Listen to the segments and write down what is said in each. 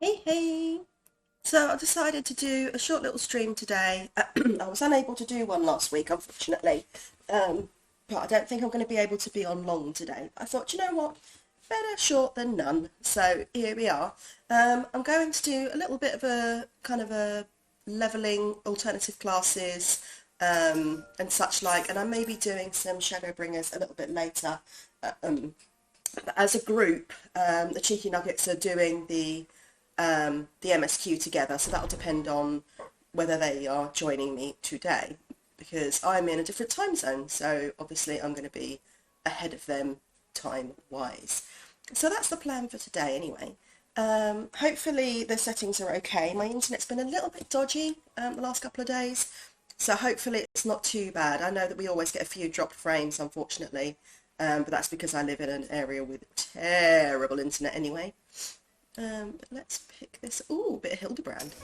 Hey, hey. So I decided to do a short little stream today. I was unable to do one last week, unfortunately. Um, but I don't think I'm going to be able to be on long today. I thought, you know what? Better short than none. So here we are. I'm going to do a little bit of a kind of a leveling alternative classes and such like. And I may be doing some Shadowbringers a little bit later. But as a group, the Cheeky Nuggets are doing the MSQ together, so that'll depend on whether they are joining me today, because I'm in a different time zone, so obviously I'm going to be ahead of them time-wise. So that's the plan for today anyway. Hopefully the settings are okay. My internet's been a little bit dodgy the last couple of days, so hopefully it's not too bad. I know that we always get a few dropped frames, unfortunately, but that's because I live in an area with terrible internet anyway. But let's pick this. Ooh, a bit of Hildebrand.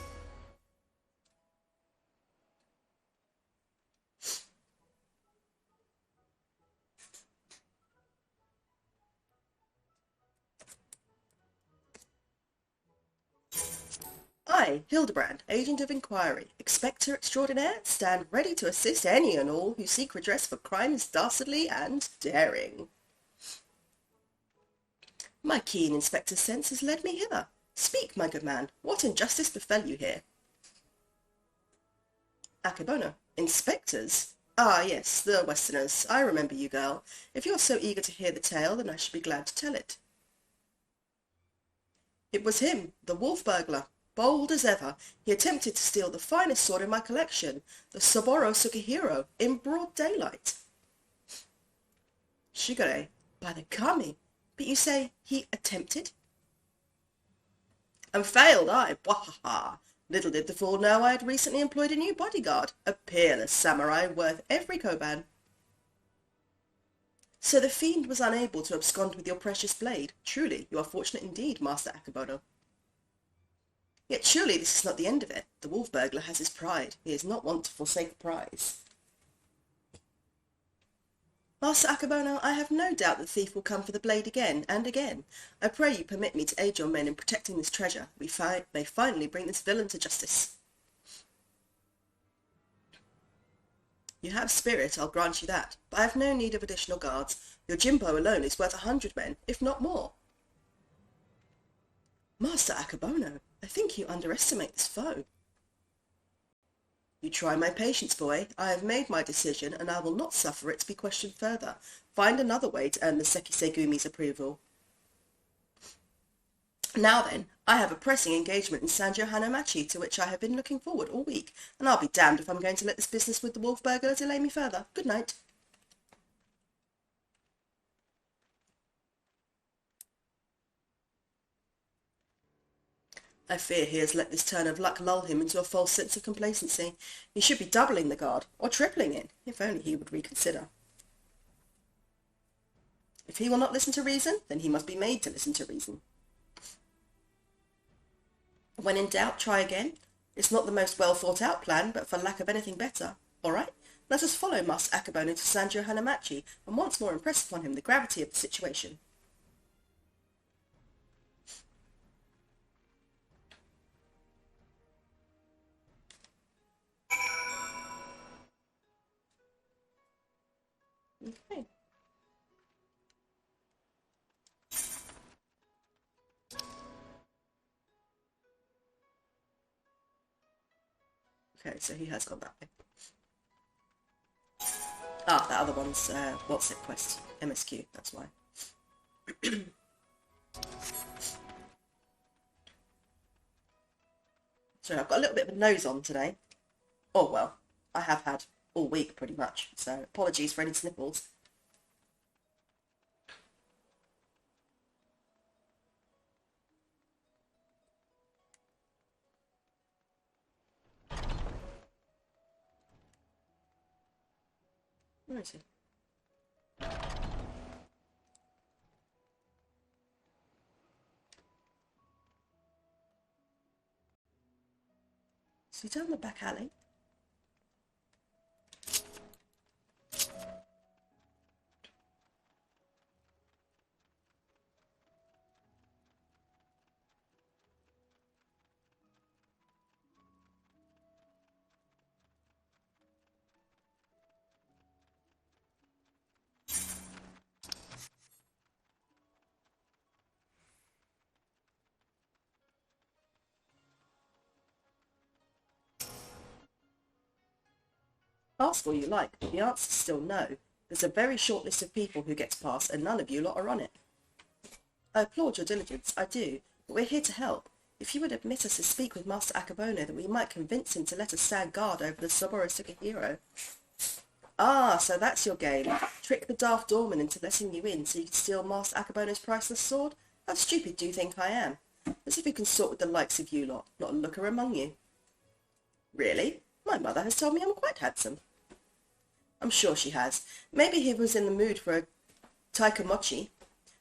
I, Hildebrand, Agent of Inquiry, Inspector Extraordinaire, stand ready to assist any and all who seek redress for crimes dastardly and daring. My keen inspector's sense has led me hither. Speak, my good man, what injustice befell you here? Akebono. Inspectors? Ah, yes, the Westerners. I remember you, girl. If you're so eager to hear the tale, then I should be glad to tell it. It was him, the wolf burglar. Bold as ever, he attempted to steal the finest sword in my collection, the Saboro Sukihiro, in broad daylight. Shigure, by the kami. But you say he attempted? And failed, I. Wahaha. Little did the fool know I had recently employed a new bodyguard, a peerless samurai worth every koban. So the fiend was unable to abscond with your precious blade. Truly, you are fortunate indeed, Master Akebono. Yet surely this is not the end of it. The wolf burglar has his pride. He is not wont to forsake a prize. Master Akebono, I have no doubt the thief will come for the blade again and again. I pray you permit me to aid your men in protecting this treasure. We may finally bring this villain to justice. You have spirit, I'll grant you that, but I have no need of additional guards. Your Jimbo alone is worth 100 men, if not more. Master Akebono, I think you underestimate this foe. You try my patience, boy. I have made my decision, and I will not suffer it to be questioned further. Find another way to earn the Sekisegumi's approval. Now then, I have a pressing engagement in Sanjo Hanamachi to which I have been looking forward all week, and I'll be damned if I'm going to let this business with the wolf burglar delay me further. Good night. I fear he has let this turn of luck lull him into a false sense of complacency. He should be doubling the guard, or tripling it, if only he would reconsider. If he will not listen to reason, then he must be made to listen to reason. When in doubt, try again. It's not the most well thought out plan, but for lack of anything better. All right, let us follow Master Akebono to Sanjo Hanamachi, and once more impress upon him the gravity of the situation. Okay. Okay, so he has gone that way. Ah, that other one's, what's it, quest? MSQ, that's why. Sorry, I've got a little bit of a nose on today. Oh, well, I have had all week pretty much, so apologies for any sniffles. Where is he? Is he down the back alley? Ask all you like, but the answer's still no. There's a very short list of people who get to pass, and none of you lot are on it. I applaud your diligence, I do, but we're here to help. If you would admit us to speak with Master Akabono, that we might convince him to let us stand guard over the Soborosuka hero. Ah, so that's your game. Trick the daft doorman into letting you in so you can steal Master Akabono's priceless sword? How stupid do you think I am? As if you can sort with the likes of you lot, not a looker among you. Really? My mother has told me I'm quite handsome. I'm sure she has. Maybe he was in the mood for a taikamochi.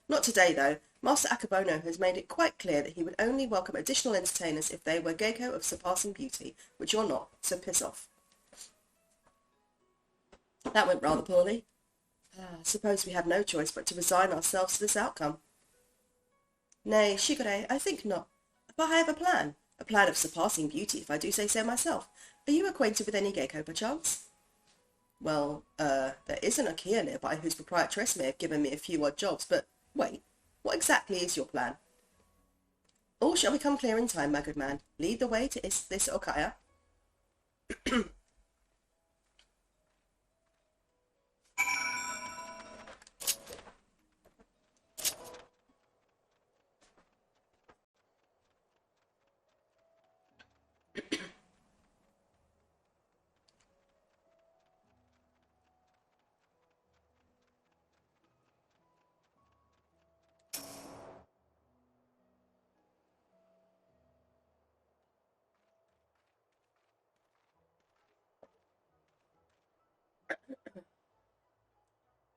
Not today, though. Master Akabono has made it quite clear that he would only welcome additional entertainers if they were geiko of surpassing beauty, which you're not, so piss off. That went rather poorly. I suppose we have no choice but to resign ourselves to this outcome. Nay, Shigure, I think not. But I have a plan. A plan of surpassing beauty, if I do say so myself. Are you acquainted with any geiko, perchance? Well, there is an Akia nearby whose proprietress may have given me a few odd jobs, but wait, what exactly is your plan? All shall become clear in time, my good man. Lead the way to this Okaya.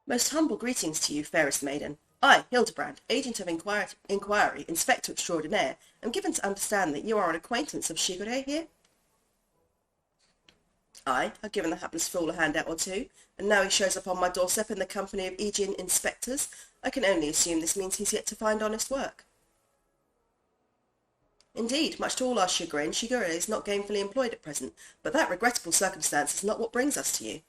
Most humble greetings to you, fairest maiden. I, Hildebrand, agent of inquiry, inspector extraordinaire, am given to understand that you are an acquaintance of Shigure here? I have given the hapless fool a handout or two, and now he shows up on my doorstep in the company of Aegean inspectors. I can only assume this means he's yet to find honest work. Indeed, much to all our chagrin, Shigure is not gainfully employed at present, but that regrettable circumstance is not what brings us to you.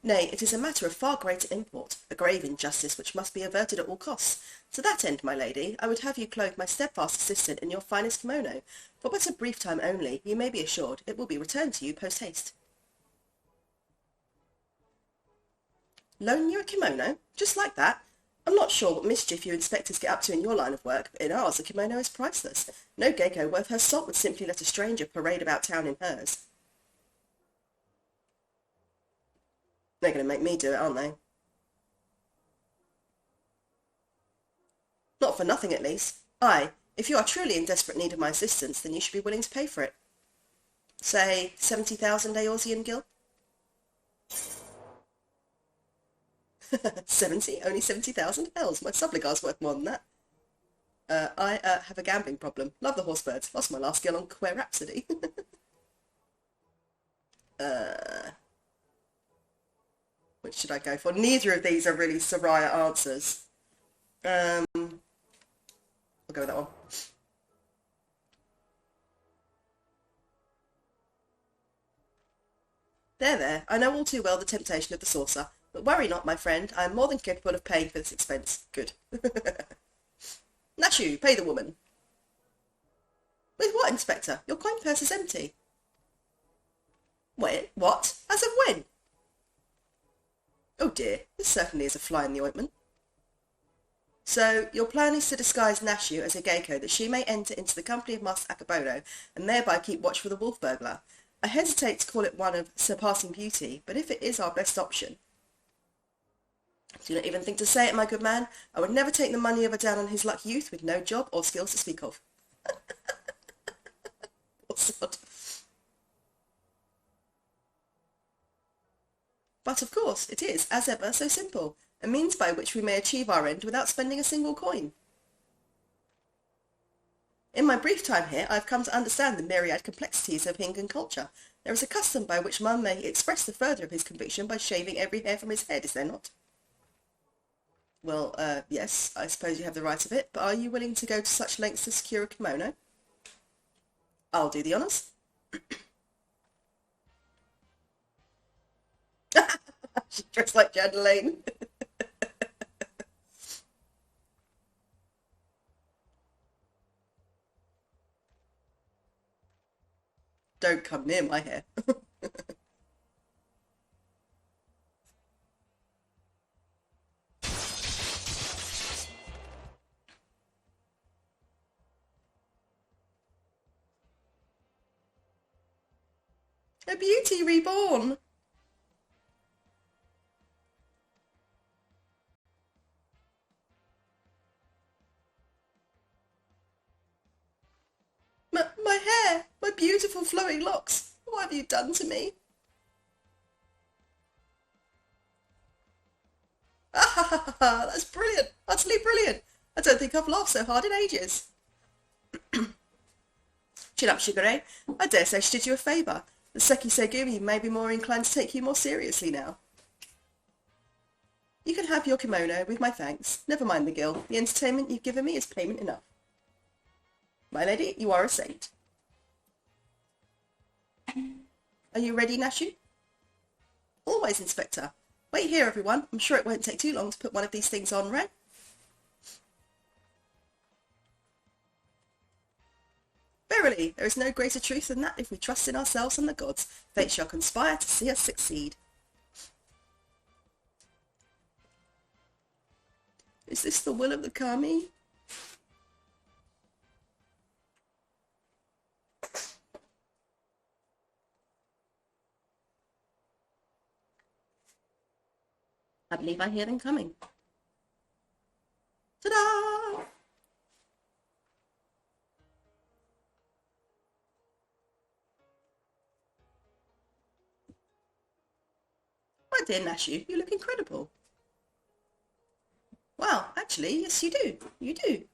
Nay, it is a matter of far greater import, a grave injustice which must be averted at all costs. To that end, my lady, I would have you clothe my steadfast assistant in your finest kimono. For but a brief time only, you may be assured it will be returned to you post-haste. Loan you a kimono? Just like that? I'm not sure what mischief you inspectors get up to in your line of work, but in ours a kimono is priceless. No geiko worth her salt would simply let a stranger parade about town in hers. They're going to make me do it, aren't they? Not for nothing, at least. Aye, if you are truly in desperate need of my assistance, then you should be willing to pay for it. Say, 70,000 Aorzean gil? 70? Only 70,000? Hells, my subligar's worth more than that. I have a gambling problem. Love the horsebirds. Lost my last gil on Queer Rhapsody. Which should I go for? Neither of these are really Soraya answers. I'll go with that one. There. I know all too well the temptation of the saucer. But worry not, my friend. I am more than capable of paying for this expense. Good. Nashu, pay the woman. With what, Inspector? Your coin purse is empty. Wait, what? As of when? Oh dear, this certainly is a fly in the ointment. So, your plan is to disguise Nashu as a geiko that she may enter into the company of Master Akabono and thereby keep watch for the wolf burglar. I hesitate to call it one of surpassing beauty, but if it is our best option... Do not even think to say it, my good man. I would never take the money of a down on his luck youth with no job or skills to speak of. Poor sod. But of course, it is, as ever, so simple, a means by which we may achieve our end without spending a single coin. In my brief time here, I have come to understand the myriad complexities of Hingan culture. There is a custom by which one may express the further of his conviction by shaving every hair from his head, is there not? Well, yes, I suppose you have the right of it, but are you willing to go to such lengths to secure a kimono? I'll do the honours. She dressed like Jan Lane. Don't come near my hair. A beauty reborn. My hair, my beautiful flowing locks. What have you done to me? Ah ha ha ha ha, that's brilliant, utterly brilliant. I don't think I've laughed so hard in ages. Chin up, Sugar Ray. I dare say she did you a favour. The Seki Segumi may be more inclined to take you more seriously now. You can have your kimono, with my thanks. Never mind the gill. The entertainment you've given me is payment enough. My lady, you are a saint. Are you ready, Nashu? Always, Inspector. Wait here, everyone. I'm sure it won't take too long to put one of these things on, Ray. Verily, there is no greater truth than that if we trust in ourselves and the gods, fate shall conspire to see us succeed. Is this the will of the Kami? I believe I hear them coming. Ta-da! My dear Nashu, you look incredible. Well, actually, yes you do. You do.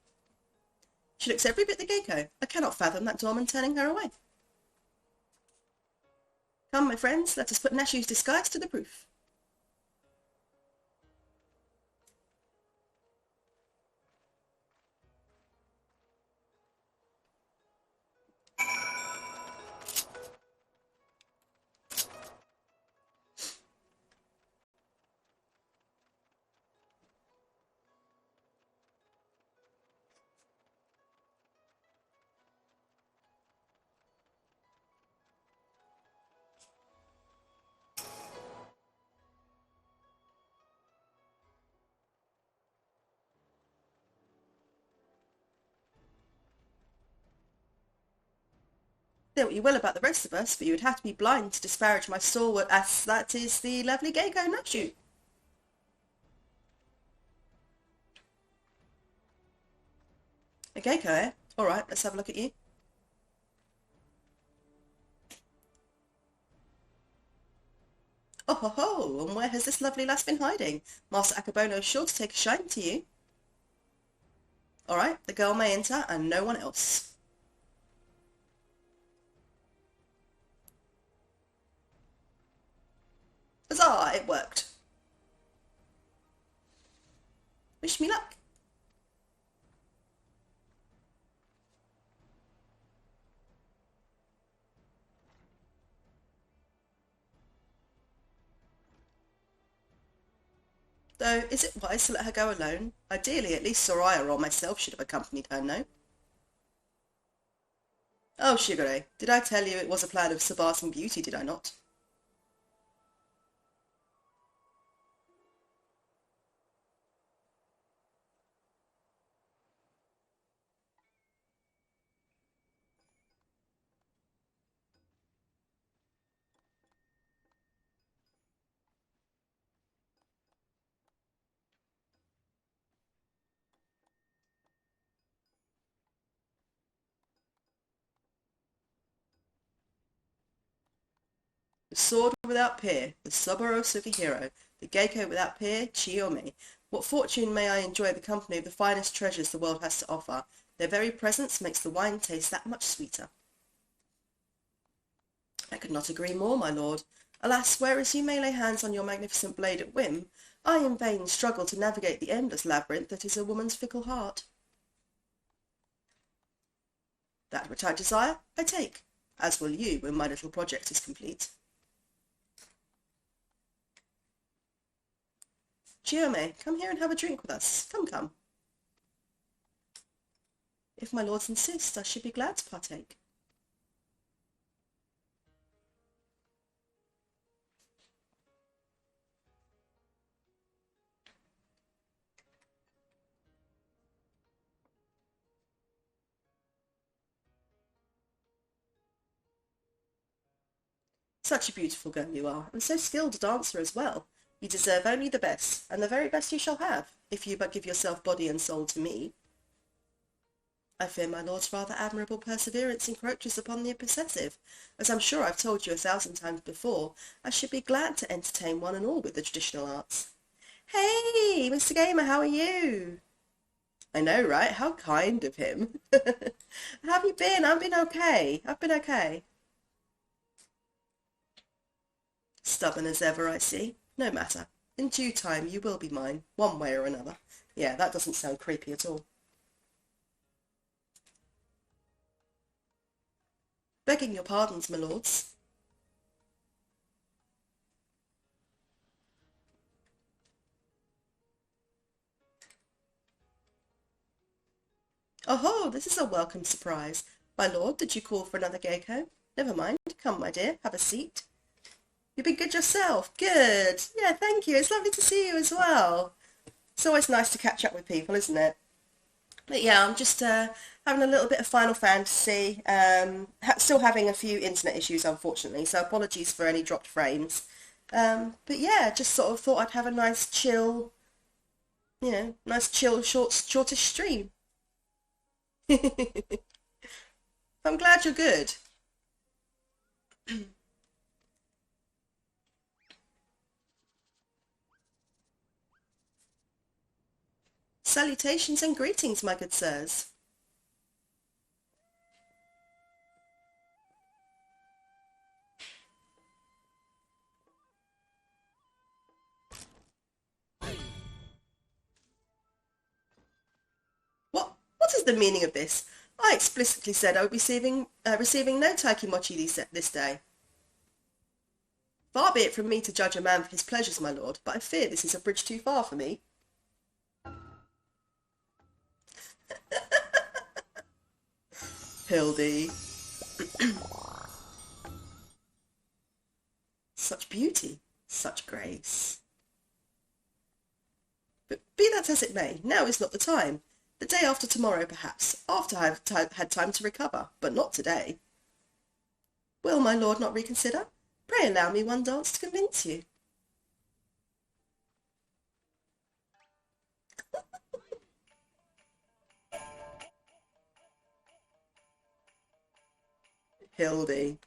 She looks every bit the Geiko. I cannot fathom that doorman turning her away. Come, my friends, let us put Nashu's disguise to the proof. Say what you will about the rest of us, but you would have to be blind to disparage my stalwart ass. That is the lovely Geiko Nashu. A Geiko, eh? All right, let's have a look at you. Oh ho ho, and where has this lovely lass been hiding? Master Akabono is sure to take a shine to you. All right, the girl may enter and no one else. Huzzah, it worked. Wish me luck. Though, is it wise to let her go alone? Ideally, at least Soraya or myself should have accompanied her, no? Oh, Shigure, did I tell you it was a plan of surpassing beauty, did I not? The sword without peer, the Saburo Sukihiro, the Geiko without peer, Chiyomi. What fortune may I enjoy the company of the finest treasures the world has to offer. Their very presence makes the wine taste that much sweeter. I could not agree more, my lord. Alas, whereas you may lay hands on your magnificent blade at whim, I in vain struggle to navigate the endless labyrinth that is a woman's fickle heart. That which I desire, I take, as will you when my little project is complete. Chiome, come here and have a drink with us. Come, come. If my lords insist, I should be glad to partake. Such a beautiful girl you are, and so skilled a dancer as well. You deserve only the best, and the very best you shall have, if you but give yourself body and soul to me. I fear my lord's rather admirable perseverance encroaches upon the possessive. As I'm sure I've told you 1,000 times before, I should be glad to entertain one and all with the traditional arts. Hey, Mr. Gamer, how are you? I know, right? How kind of him. How have you been? I've been okay. I've been okay. Stubborn as ever, I see. No matter. In due time you will be mine, one way or another. Yeah, that doesn't sound creepy at all. Begging your pardons, my lords. Oh, this is a welcome surprise. My lord, did you call for another Gecko? Never mind. Come, my dear, have a seat. You've been good yourself. Good. Yeah, thank you. It's lovely to see you as well. It's always nice to catch up with people, isn't it? But yeah, I'm just having a little bit of Final Fantasy. Still having a few internet issues, unfortunately, so apologies for any dropped frames. But yeah, just sort of thought I'd have a nice chill, nice chill, shortish stream. I'm glad you're good. Salutations and greetings, my good sirs. What is the meaning of this? I explicitly said I would be receiving no taikimochi this day. Far be it from me to judge a man for his pleasures, my lord, but I fear this is a bridge too far for me. Hildy. Such beauty, such grace. But be that as it may, now is not the time. The day after tomorrow, perhaps, after I have had time to recover, but not today. Will my lord not reconsider? Pray allow me one dance to convince you. Hildy.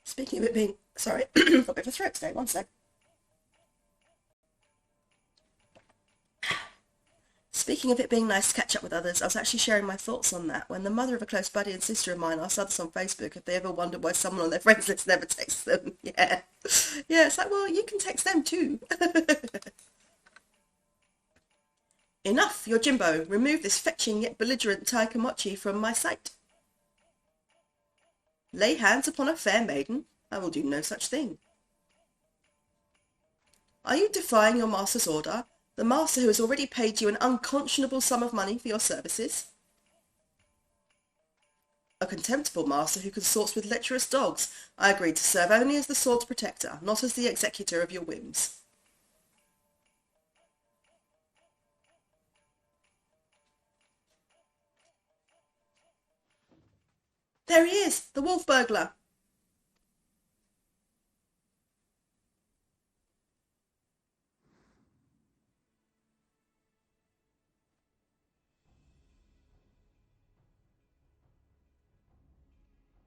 Speaking of it being... Sorry, got a bit of a throat today, one sec. Speaking of it being nice to catch up with others, I was actually sharing my thoughts on that when the mother of a close buddy and sister of mine asked others on Facebook if they ever wondered why someone on their friends list never texts them. Yeah. Yeah, it's like, well, you can text them too. Enough, Yojimbo. Remove this fetching yet belligerent taikomochi from my sight. Lay hands upon a fair maiden? I will do no such thing. Are you defying your master's order? The master who has already paid you an unconscionable sum of money for your services? A contemptible master who consorts with lecherous dogs. I agreed to serve only as the sword's protector, not as the executor of your whims. There he is, the wolf burglar.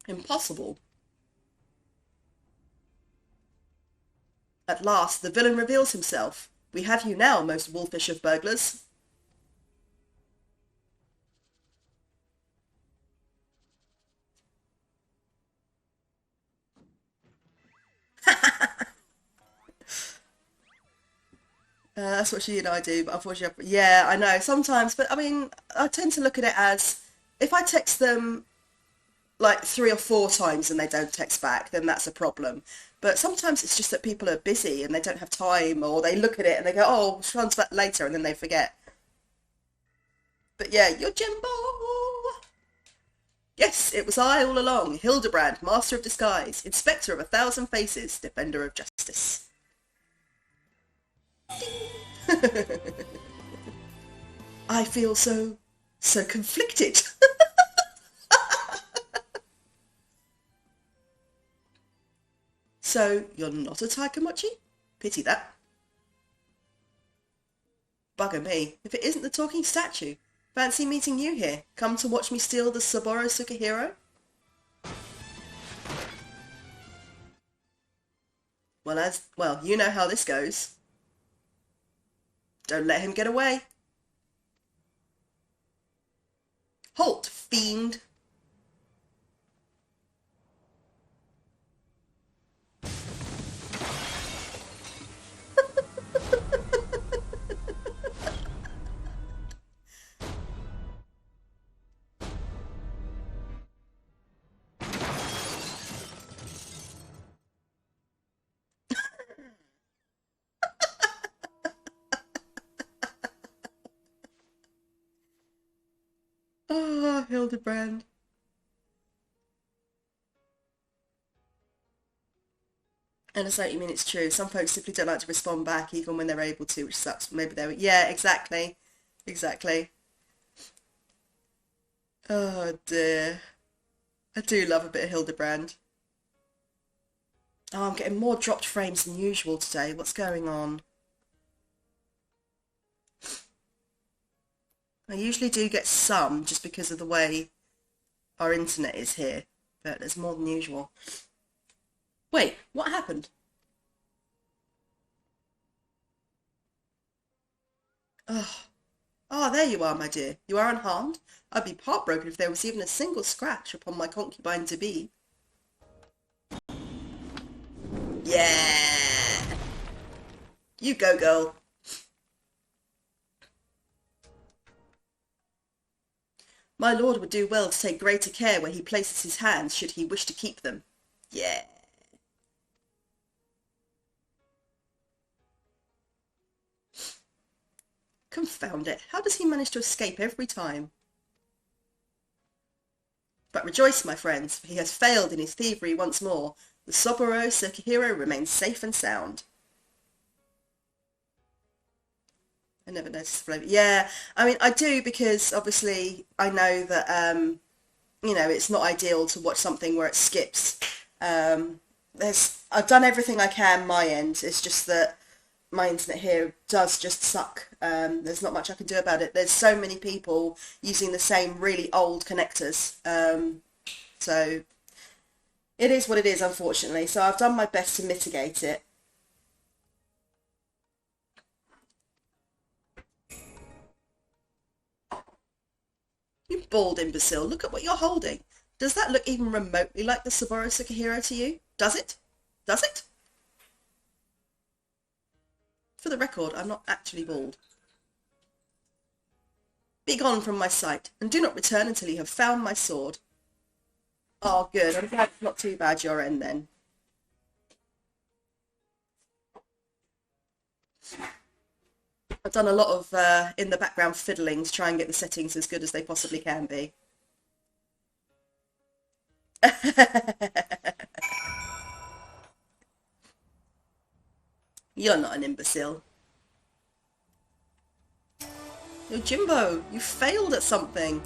Impossible. At last the villain reveals himself. We have you now, most wolfish of burglars. That's what she and I do, but unfortunately, yeah, I know, sometimes, but I mean, I tend to look at it as, if I text them like 3 or 4 times and they don't text back, then that's a problem. But sometimes it's just that people are busy and they don't have time, or they look at it and they go, oh, we'll respond back later, and then they forget. But yeah, you're Jimbo. Yes, it was I all along, Hildebrand, Master of Disguise, Inspector of 1,000 Faces, Defender of Justice. I feel so conflicted. So, you're not a taikomochi? Pity that. Bugger me, if it isn't the talking statue. Fancy meeting you here. Come to watch me steal the Saburo Sukahiro? Well, you know how this goes. Don't let him get away. Halt, fiend! Ah, Hildebrand. And I say, you mean it's true. Some folks simply don't like to respond back even when they're able to, which sucks. Maybe they were... Yeah, exactly. Exactly. Oh dear. I do love a bit of Hildebrand. Oh, I'm getting more dropped frames than usual today. What's going on? I usually do get some just because of the way our internet is here, but there's more than usual. Wait, what happened? Oh, there you are, my dear. You are unharmed. I'd be heartbroken if there was even a single scratch upon my concubine-to-be. Yeah! You go, girl. My lord would do well to take greater care where he places his hands should he wish to keep them. Yeah. Confound it. How does he manage to escape every time? But rejoice, my friends, for he has failed in his thievery once more. The Saburo Sukahiro remains safe and sound. I never noticed the flavor. Yeah, I mean, I do because obviously I know that, it's not ideal to watch something where it skips. I've done everything I can my end. It's just that my internet here does just suck. There's not much I can do about it. There's so many people using the same really old connectors. So it is what it is, unfortunately. So I've done my best to mitigate it. You bald imbecile, look at what you're holding. Does that look even remotely like the Saburo Sukahiro to you? Does it? Does it? For the record, I'm not actually bald. Be gone from my sight, and do not return until you have found my sword. Oh, good. I'm glad it's not too bad your end then. I've done a lot of in the background fiddling to try and get the settings as good as they possibly can be. You're not an imbecile. Jimbo, you failed at something.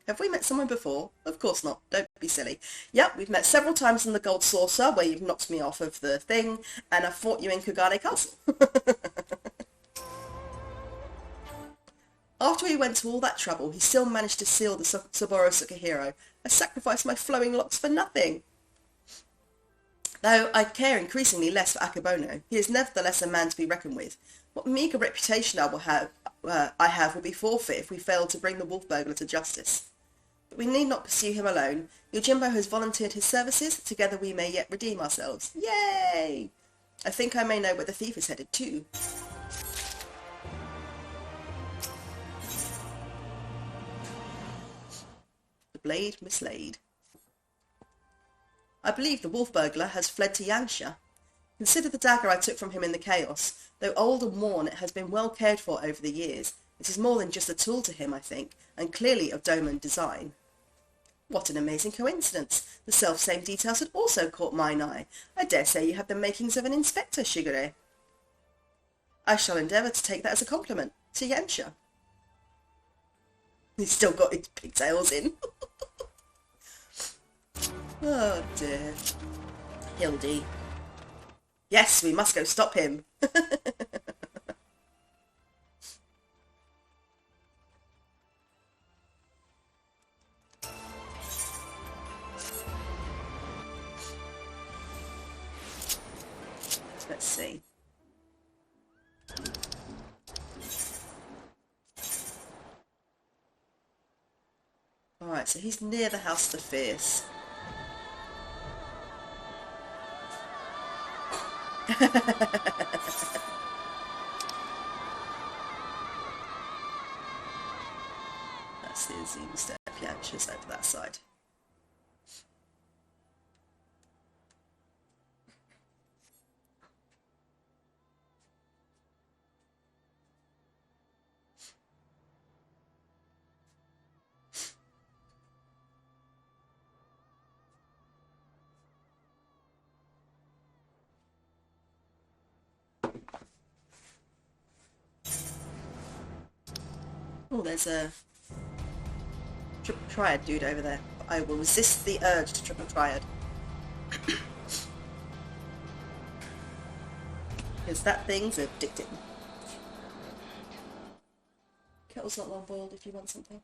Have we met someone before? Of course not. Don't be silly. Yep, we've met several times in the Gold Saucer where you've knocked me off of the thing, and I've fought you in Kugane Castle. After he went to all that trouble, he still managed to seal the Saburo Sukahiro. I sacrificed my flowing locks for nothing. Though I care increasingly less for Akebono, he is nevertheless a man to be reckoned with. What meagre reputation I have will be forfeit if we fail to bring the wolf burglar to justice. But we need not pursue him alone. Yojimbo has volunteered his services. Together we may yet redeem ourselves. Yay! I think I may know where the thief is headed too. The blade mislaid. I believe the wolf burglar has fled to Yangsha. Consider the dagger I took from him in the chaos. Though old and worn, it has been well cared for over the years. It is more than just a tool to him, I think, and clearly of Doman design. What an amazing coincidence! The self-same details had also caught mine eye. I dare say you have the makings of an inspector, Shigure. I shall endeavour to take that as a compliment. To Yansha. He's still got his pigtails in. Oh dear. Hildy. Yes, we must go stop him. Let's see. Alright, so he's near the House of the Fierce. That's the zoom step. Yeah, she's over that side. Oh, there's a triple triad dude over there. I will resist the urge to triple triad. Because that thing's addicting. Kettle's not long boiled if you want something.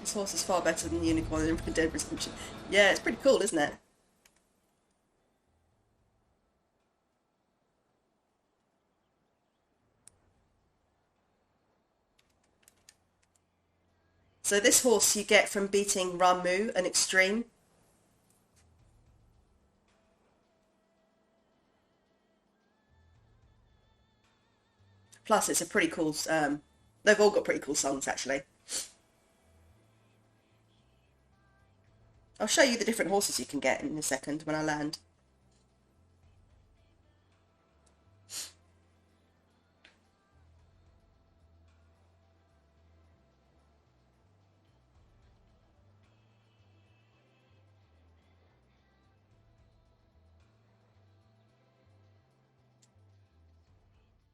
This horse is far better than the unicorn in Red Dead Redemption. Yeah, it's pretty cool, isn't it? So this horse you get from beating Ramu and Extreme. Plus it's a pretty cool, they've all got pretty cool songs actually. I'll show you the different horses you can get in a second when I land.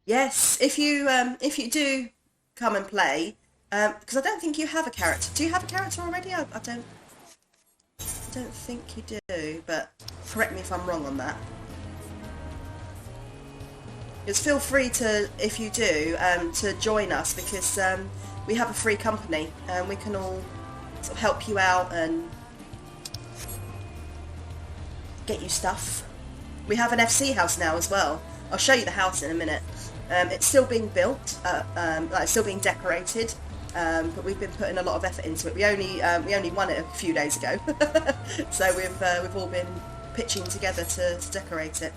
Yes, if you do come and play, because I don't think you have a character. Do you have a character already? I don't think you do, but correct me if I'm wrong on that. Just feel free to, if you do, to join us because we have a free company and we can all sort of help you out and get you stuff. We have an FC house now as well. I'll show you the house in a minute. It's still being built, it's still being decorated, but we've been putting a lot of effort into it. We only won it a few days ago, so we've all been pitching together to decorate it.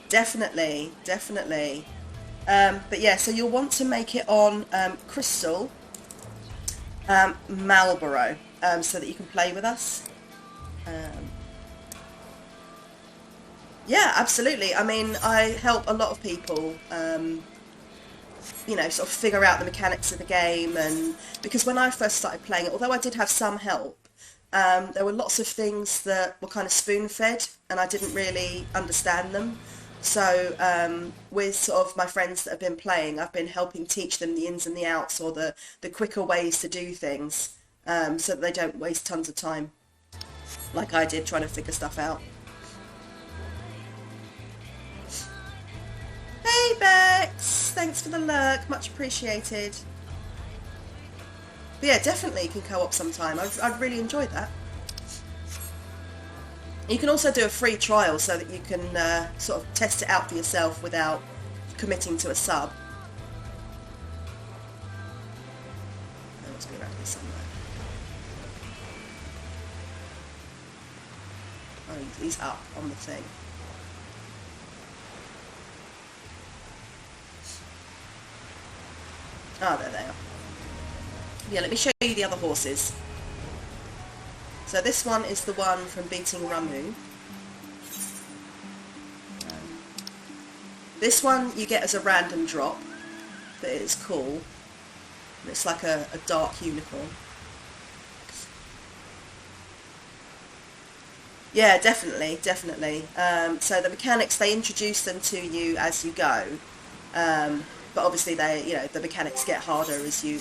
Definitely, definitely. But yeah, so you'll want to make it on Crystal Marlborough, so that you can play with us. Yeah, absolutely. I mean, I help a lot of people, you know, sort of figure out the mechanics of the game, and because when I first started playing it, although I did have some help, there were lots of things that were kind of spoon-fed, and I didn't really understand them. So with sort of my friends that have been playing, I've been helping teach them the ins and the outs, or the quicker ways to do things, so that they don't waste tons of time, like I did trying to figure stuff out. Hey Bex! Thanks for the lurk, much appreciated. But yeah, definitely you can co-op sometime. I'd really enjoyed that. You can also do a free trial so that you can sort of test it out for yourself without committing to a sub. There must be around here somewhere. Oh, he's up on the thing. Ah, there they are. Yeah, let me show you the other horses. So this one is the one from beating Ramu. This one you get as a random drop, but it's cool. And it's like a dark unicorn. Yeah, definitely, definitely. So the mechanics, they introduce them to you as you go, but obviously the mechanics get harder as you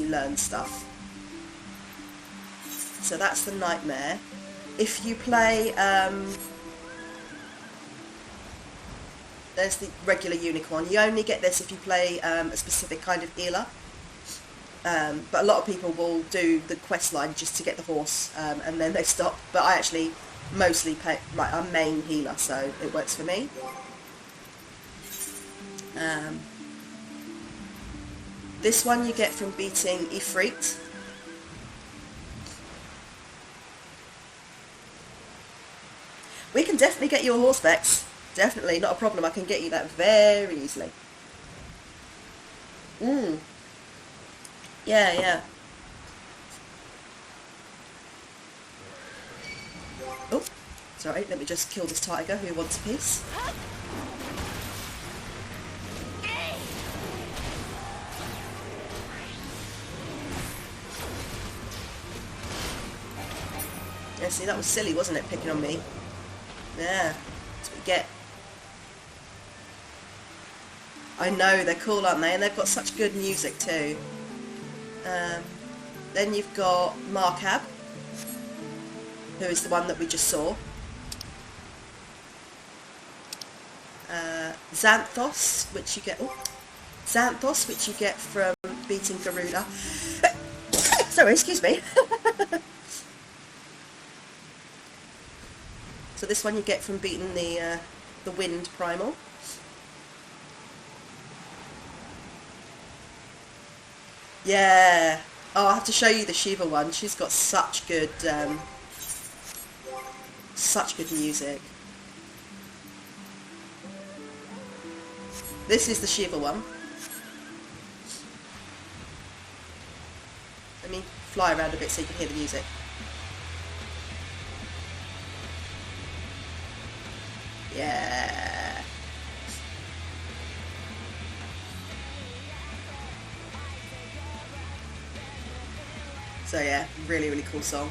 learn stuff. So that's the nightmare. If you play, there's the regular unicorn. You only get this if you play a specific kind of healer. But a lot of people will do the quest line just to get the horse, and then they stop. But I actually mostly play, like, I'm main healer, so it works for me. Um, this one you get from beating Ifrit. We can definitely get you a horse, Bex. Definitely, not a problem. I can get you that very easily. Mm, yeah, yeah. Oh, sorry, let me just kill this tiger who wants a piece. Yeah, see, that was silly, wasn't it, picking on me? Yeah, that's what you get. I know, they're cool, aren't they? And they've got such good music too. Um, then you've got Markab, who is the one that we just saw. Xanthos, which you get... Oh, Xanthos, which you get from beating Garuda. Sorry, excuse me. So this one you get from beating the Wind Primal. Yeah. Oh, I have to show you the Shiva one. She's got such good music. This is the Shiva one. Let me fly around a bit so you can hear the music. Yeah. So yeah, really, really cool song.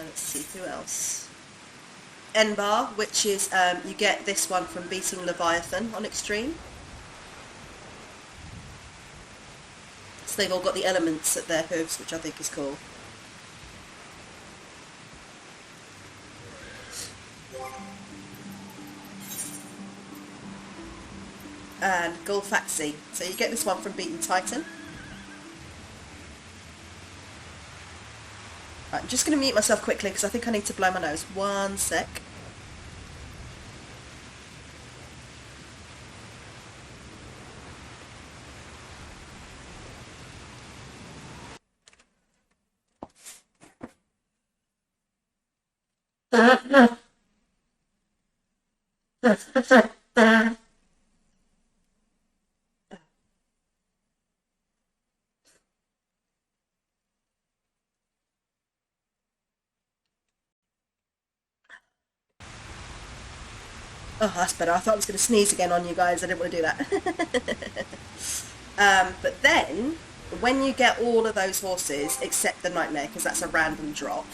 Let's see, who else? Enbar, which is, you get this one from beating Leviathan on Extreme. So they've all got the elements at their hooves, which I think is cool. And Gulfaxi. So you get this one from beating Titan. Right, I'm just going to mute myself quickly because I think I need to blow my nose. One sec. Oh, that's better. I thought I was going to sneeze again on you guys. I didn't want to do that. But then, when you get all of those horses, except the Nightmare, because that's a random drop,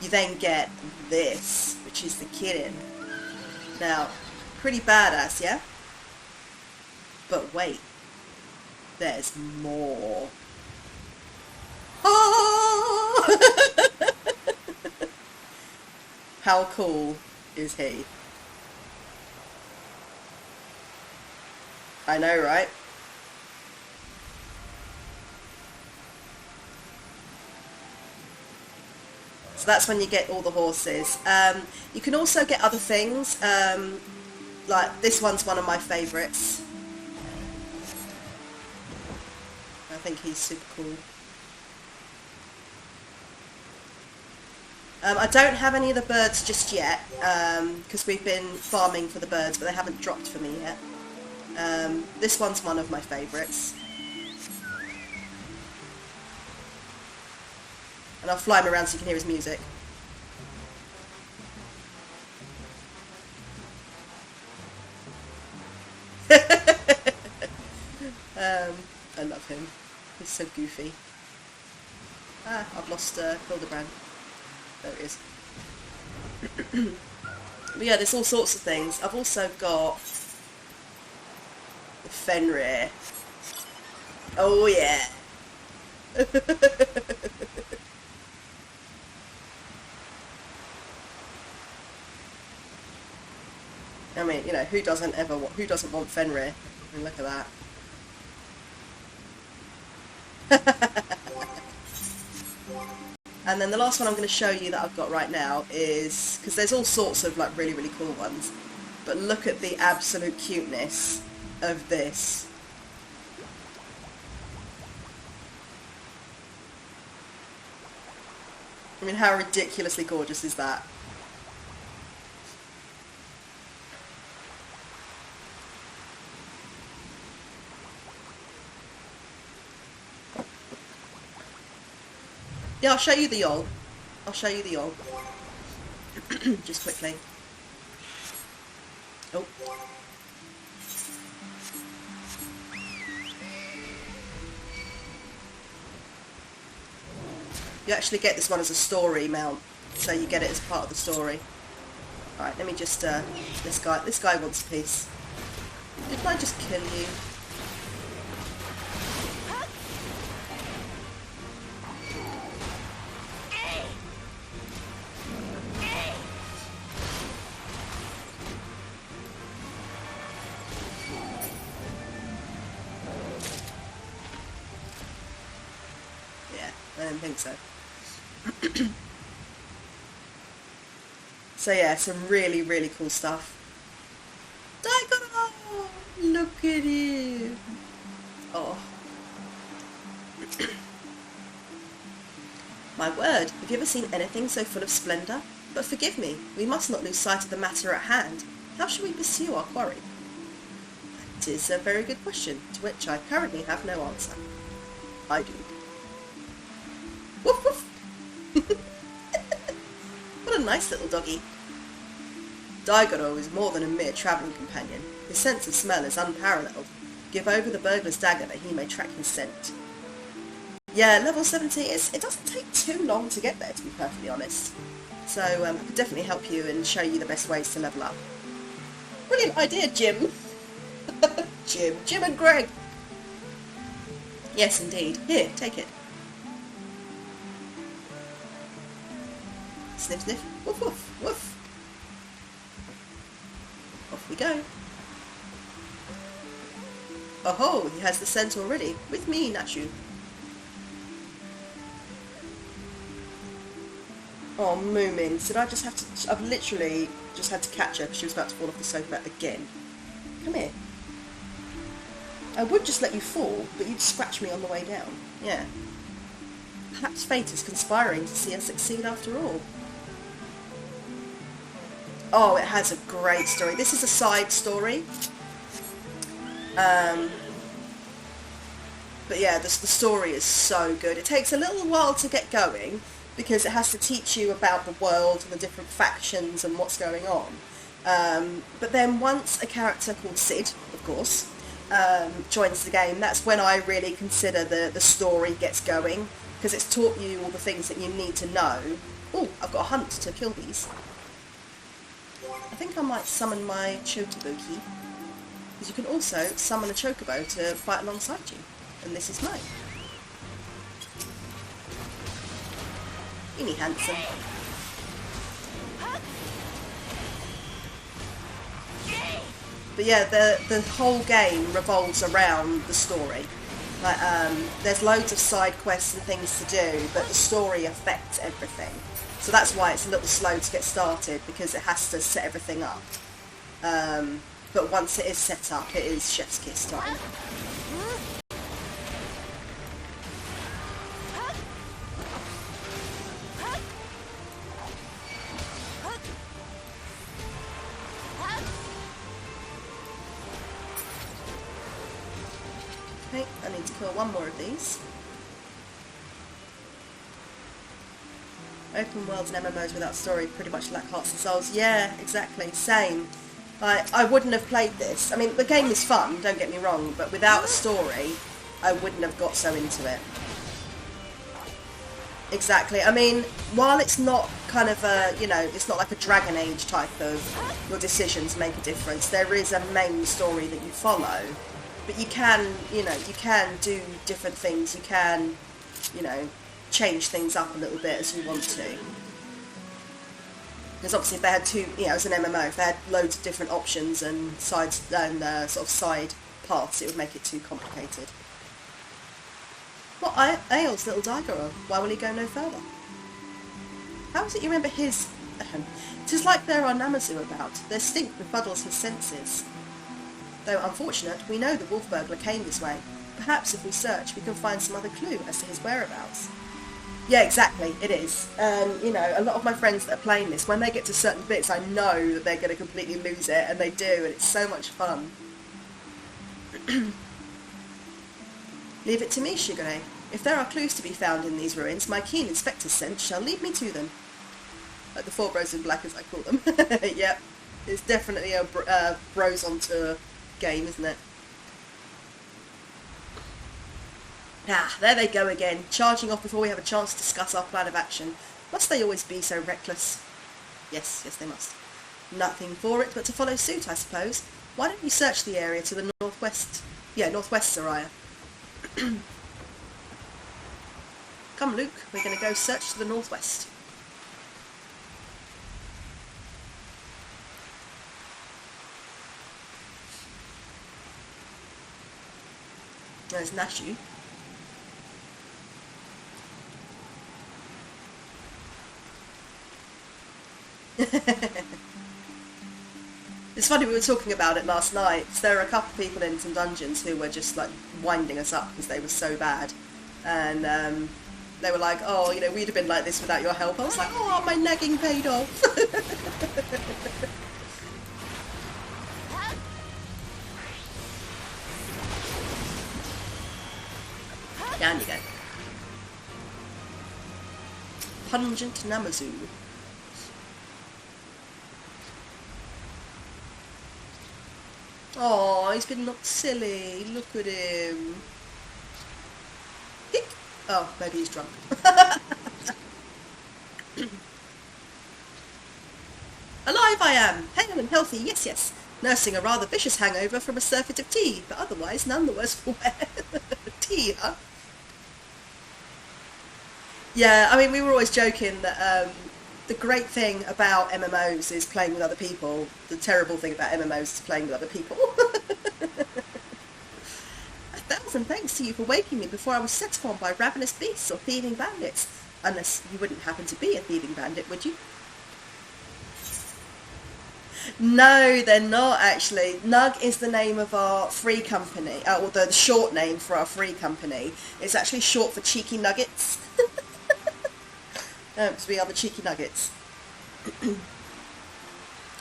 you then get this, which is the Kirin. Now, pretty badass, yeah? But wait, there's more. Oh! How cool is he? I know, right? So that's when you get all the horses. You can also get other things, like this one's one of my favourites. I think he's super cool. I don't have any of the birds just yet, because we've been farming for the birds, but they haven't dropped for me yet. This one's one of my favourites. And I'll fly him around so you can hear his music. I love him. He's so goofy. Ah, I've lost Hildebrand. There it is. But yeah, there's all sorts of things. I've also got the Fenrir. Oh yeah. I mean, you know, who doesn't want Fenrir? I mean, look at that. And then the last one I'm going to show you that I've got right now is, because there's all sorts of like really, really cool ones, but look at the absolute cuteness of this. I mean, how ridiculously gorgeous is that? Yeah, I'll show you the Yol. I'll show you the Yol. Just quickly. Oh. You actually get this one as a story mount, so you get it as part of the story. Alright, let me just, this guy wants a piece. Didn't I just kill you? Yeah, I don't think so. So yeah, some really, really cool stuff. Daigoro! Look at him! Oh. My word, have you ever seen anything so full of splendour? But forgive me, we must not lose sight of the matter at hand. How shall we pursue our quarry? That is a very good question, to which I currently have no answer. I do. Woof woof! What a nice little doggy. Daigoro is more than a mere travelling companion. His sense of smell is unparalleled. Give over the burglar's dagger that he may track his scent. Yeah, level 70, it doesn't take too long to get there, to be perfectly honest. So I could definitely help you and show you the best ways to level up. Brilliant idea, Jim. Jim and Greg. Yes, indeed. Here, take it. Sniff, sniff. Woof, woof, woof. Off we go. Oh, he has the scent already. With me, Nachu. Oh, Moomin, did I just have to... I've literally just had to catch her because she was about to fall off the sofa again. Come here. I would just let you fall, but you'd scratch me on the way down. Yeah. Perhaps fate is conspiring to see us succeed after all. Oh, it has a great story. This is a side story. But yeah, the story is so good. It takes a little while to get going because it has to teach you about the world and the different factions and what's going on. But then once a character called Sid, of course, joins the game, that's when I really consider the story gets going, because it's taught you all the things that you need to know. Oh, I've got a hunt to kill these. I think I might summon my Chotobuki, because you can also summon a Chocobo to fight alongside you, and this is mine. Isn't he handsome? But yeah, the whole game revolves around the story. Like, there's loads of side quests and things to do, but the story affects everything. So that's why it's a little slow to get started, because it has to set everything up. But once it is set up, it is chef's kiss time. Okay, I need to kill one more of these. Open worlds and MMOs without story pretty much lack hearts and souls. Yeah, exactly, same. I wouldn't have played this. I mean, the game is fun, don't get me wrong, but without a story, I wouldn't have got so into it. Exactly. I mean, while it's not kind of a, you know, it's not like a Dragon Age type of your decisions make a difference, there is a main story that you follow. But you can, you know, you can do different things, you can, you know, change things up a little bit as you want to. Because obviously if they had two, you know, as an MMO, if they had loads of different options and sides and sort of side paths, it would make it too complicated. What ails little Daigoro? Why will he go no further? How is it you remember his... 'Tis like there are Namazu about. Their stink befuddles his senses. Though unfortunate, we know the wolf burglar came this way. Perhaps if we search, we can find some other clue as to his whereabouts. Yeah, exactly, it is. You know, a lot of my friends that are playing this, when they get to certain bits, I know that they're going to completely lose it, and they do, and it's so much fun. Leave it to me, Shigure. If there are clues to be found in these ruins, my keen inspector's sense shall lead me to them. Like the four bros in black, as I call them. Yep, it's definitely a bros on tour game, isn't it? Ah, there they go again, charging off before we have a chance to discuss our plan of action. Must they always be so reckless? Yes, yes they must. Nothing for it but to follow suit, I suppose. Why don't you search the area to the northwest? Yeah, northwest, Soraya. Come, Luke, we're going to go search to the northwest. There's Nashu. It's funny, we were talking about it last night. There were a couple of people in some dungeons who were just like winding us up because they were so bad. And they were like, oh, you know, we'd have been like this without your help. I was like, oh, my nagging paid off. Down you go. Pungent Namazu. Oh, he's been looked silly. Look at him. Hick. Oh, maybe he's drunk. Alive I am, hale and healthy, yes, yes. Nursing a rather vicious hangover from a surfeit of tea, but otherwise none the worse for wear. Tea, huh? Yeah, I mean, we were always joking that the great thing about MMOs is playing with other people. The terrible thing about MMOs is playing with other people. 1,000 thanks to you for waking me before I was set upon by ravenous beasts or thieving bandits. Unless you wouldn't happen to be a thieving bandit, would you? No, they're not actually. Nug is the name of our free company, or the short name for our free company. It's actually short for Cheeky Nuggets. Because we are the Cheeky Nuggets.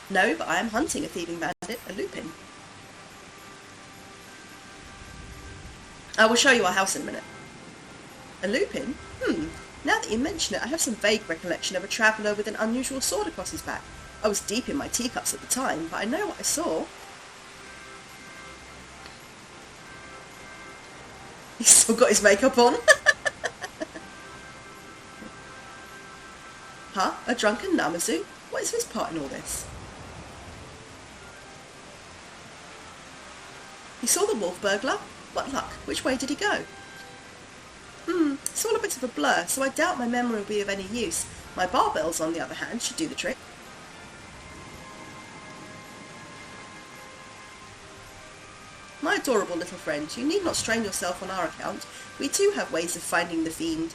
No, but I am hunting a thieving bandit, a lupin. I will show you our house in a minute. A lupin? Now that you mention it, I have some vague recollection of a traveller with an unusual sword across his back. I was deep in my teacups at the time, but I know what I saw. He's still got his makeup on. Huh? A drunken Namazu? What is his part in all this? He saw the wolf burglar? What luck? Which way did he go? It's all a bit of a blur, so I doubt my memory will be of any use. My barbells, on the other hand, should do the trick. My adorable little friend, you need not strain yourself on our account. We too have ways of finding the fiend.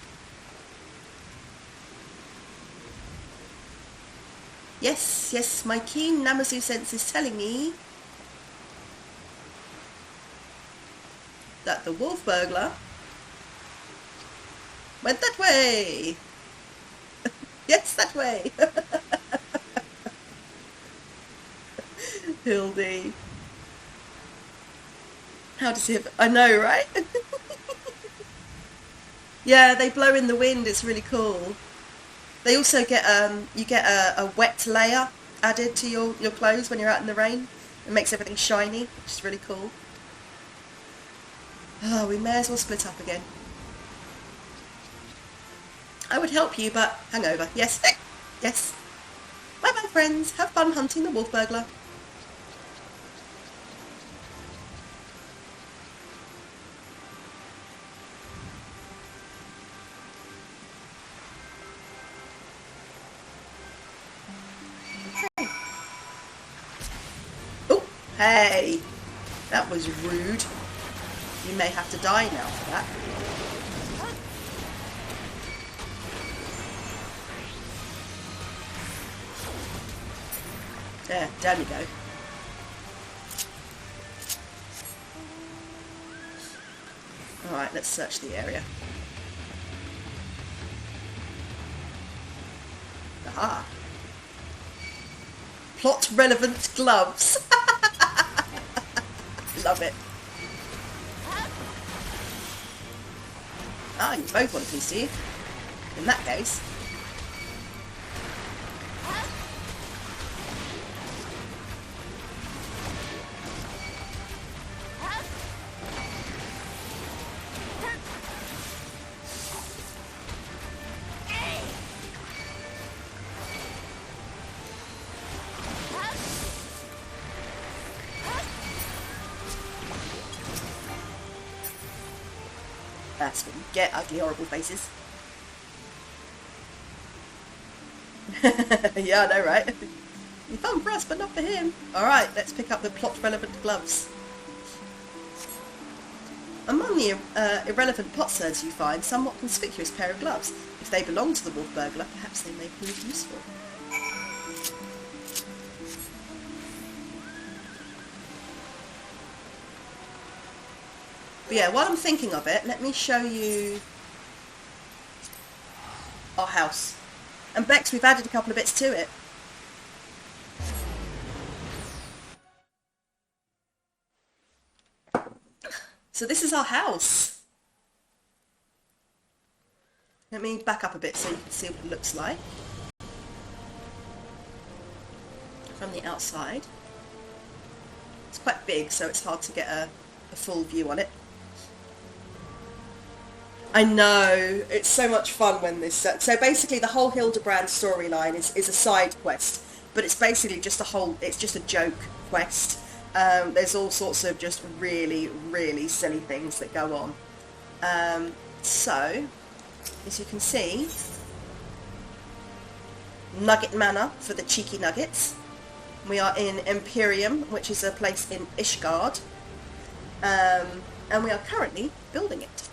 Yes, yes, my keen Namazu sense is telling me that the wolf burglar went that way. Yes, that way. Hildy. How does he have... I know, right? Yeah, they blow in the wind. It's really cool. They also get you get a wet layer added to your clothes when you're out in the rain. It makes everything shiny, which is really cool. Oh, we may as well split up again. I would help you, but hangover. Yes. Yes. Bye-bye, friends. Have fun hunting the wolf burglar. Oh, hey. That was rude. You may have to die now for that. There, down you go. Alright, let's search the area. Aha. Plot relevant gloves. Love it. Ah, you both want a piece, do you? In that case. That's what you get, ugly, horrible faces. Yeah, I know, right? Fun for us, but not for him. Alright, let's pick up the plot-relevant gloves. Among the irrelevant potsherds you find somewhat conspicuous pair of gloves. If they belong to the wolf burglar, perhaps they may prove useful. But yeah, while I'm thinking of it, let me show you our house. And Bex, we've added a couple of bits to it. So this is our house. Let me back up a bit so you can see what it looks like from the outside. It's quite big, so it's hard to get a full view on it. I know, it's so much fun when this... so basically the whole Hildebrand storyline is a side quest, but it's basically just it's just a joke quest. There's all sorts of just really, really silly things that go on. So, as you can see, Nugget Manor for the cheeky nuggets. We are in Imperium, which is a place in Ishgard, and we are currently building it.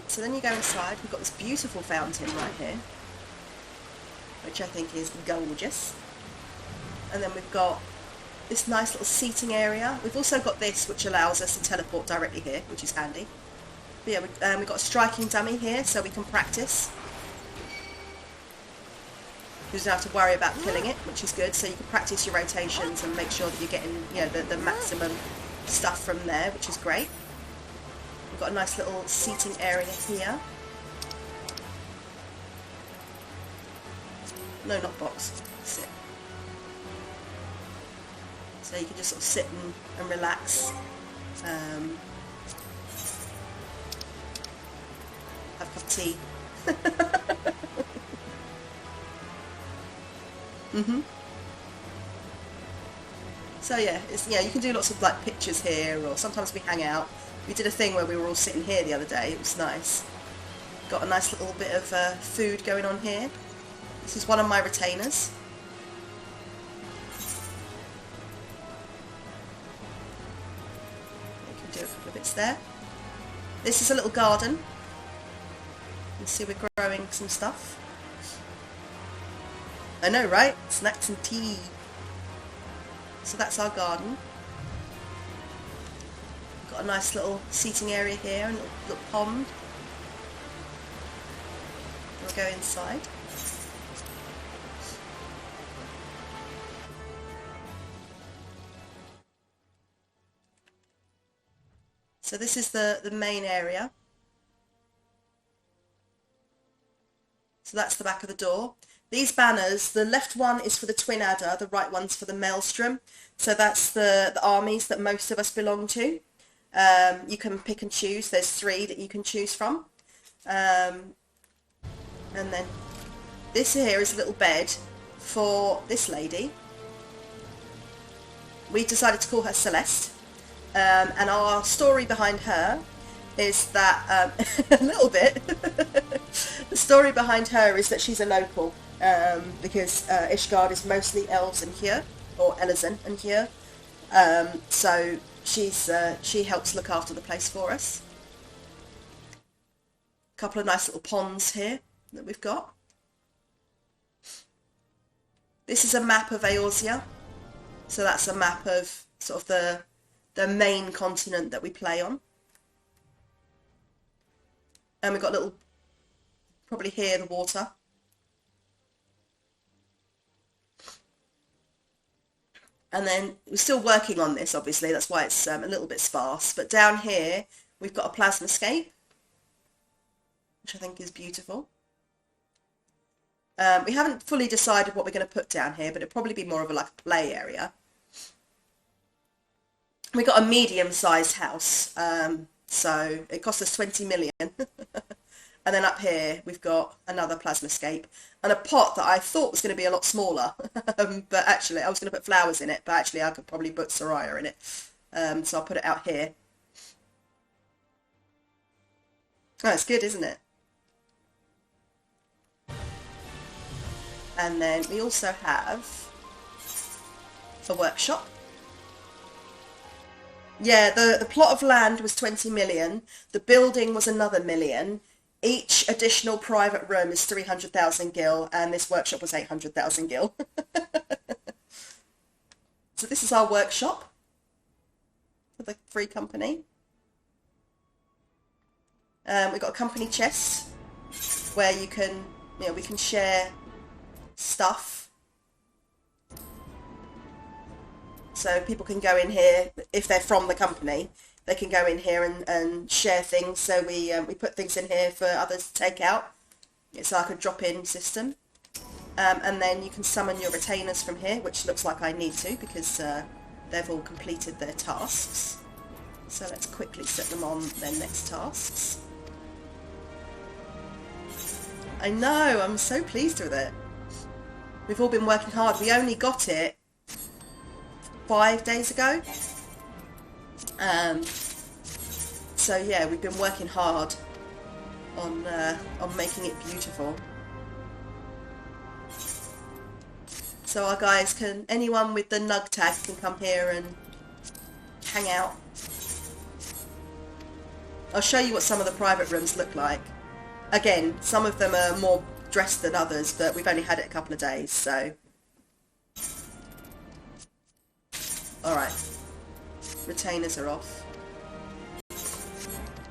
So then you go inside, we've got this beautiful fountain right here, which I think is gorgeous. And then we've got this nice little seating area. We've also got this, which allows us to teleport directly here, which is handy. But yeah, we've got a striking dummy here, so we can practice. You don't have to worry about killing it, which is good. So you can practice your rotations and make sure that you're getting, you know, the maximum stuff from there, which is great. We've got a nice little seating area here. No, not box. Sit. So you can just sort of sit and relax. Have a cup of tea. So yeah, you can do lots of like pictures here, or sometimes we hang out. We did a thing where we were all sitting here the other day. It was nice. Got a nice little bit of food going on here. This is one of my retainers. You can do a couple of bits there. This is a little garden. You can see we're growing some stuff. I know, right? Snacks and tea. So that's our garden. Got a nice little seating area here and a little pond. We'll go inside. So this is the main area. So that's the back of the door. These banners, the left one is for the Twin Adder, the right one's for the Maelstrom. So that's the armies that most of us belong to. You can pick and choose. There's 3 that you can choose from. Um, and then this here is a little bed for this lady. We decided to call her Celeste. And our story behind her is that, a little bit, the story behind her is that she's a local, because Ishgard is mostly elves in here, or Elezen in here, so she helps look after the place for us. A couple of nice little ponds here that we've got. This is a map of Eorzea, so that's a map of sort of the main continent that we play on. And we've got a little, probably here, the water. And then we're still working on this, obviously, that's why it's a little bit sparse. But down here, we've got a plasmascape, which I think is beautiful. We haven't fully decided what we're going to put down here, but it'll probably be more of a play area. We got a medium-sized house, so it cost us 20 million. And then up here we've got another plasmascape and a pot that I thought was going to be a lot smaller, but actually I was going to put flowers in it, but actually I could probably put Soraya in it, so I'll put it out here. Oh, it's good, isn't it? And then we also have a workshop. Yeah, the plot of land was 20 million. The building was another million. Each additional private room is 300,000 gil, and this workshop was 800,000 gil. So this is our workshop for the free company. We've got a company chest where you can, we can share stuff. So people can go in here, if they're from the company, they can go in here and share things. So we put things in here for others to take out. It's like a drop-in system. And then you can summon your retainers from here, which looks like I need to because they've all completed their tasks. So let's quickly set them on their next tasks. I know, I'm so pleased with it. We've all been working hard. We only got it 5 days ago. So yeah, we've been working hard on making it beautiful. So our guys can, anyone with the nug tag can come here and hang out. I'll show you what some of the private rooms look like. Again, some of them are more dressed than others, but we've only had it a couple of days, so. Alright. Retainers are off.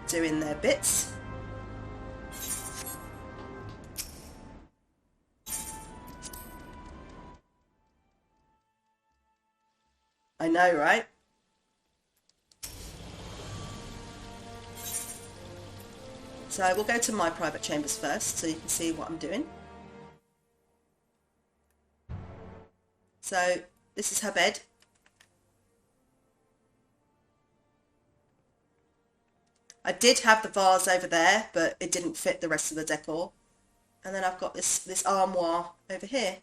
Doing their bits. I know, right? So we'll go to my private chambers first so you can see what I'm doing. So this is her bed. I did have the vase over there, but it didn't fit the rest of the decor. And then I've got this armoire over here.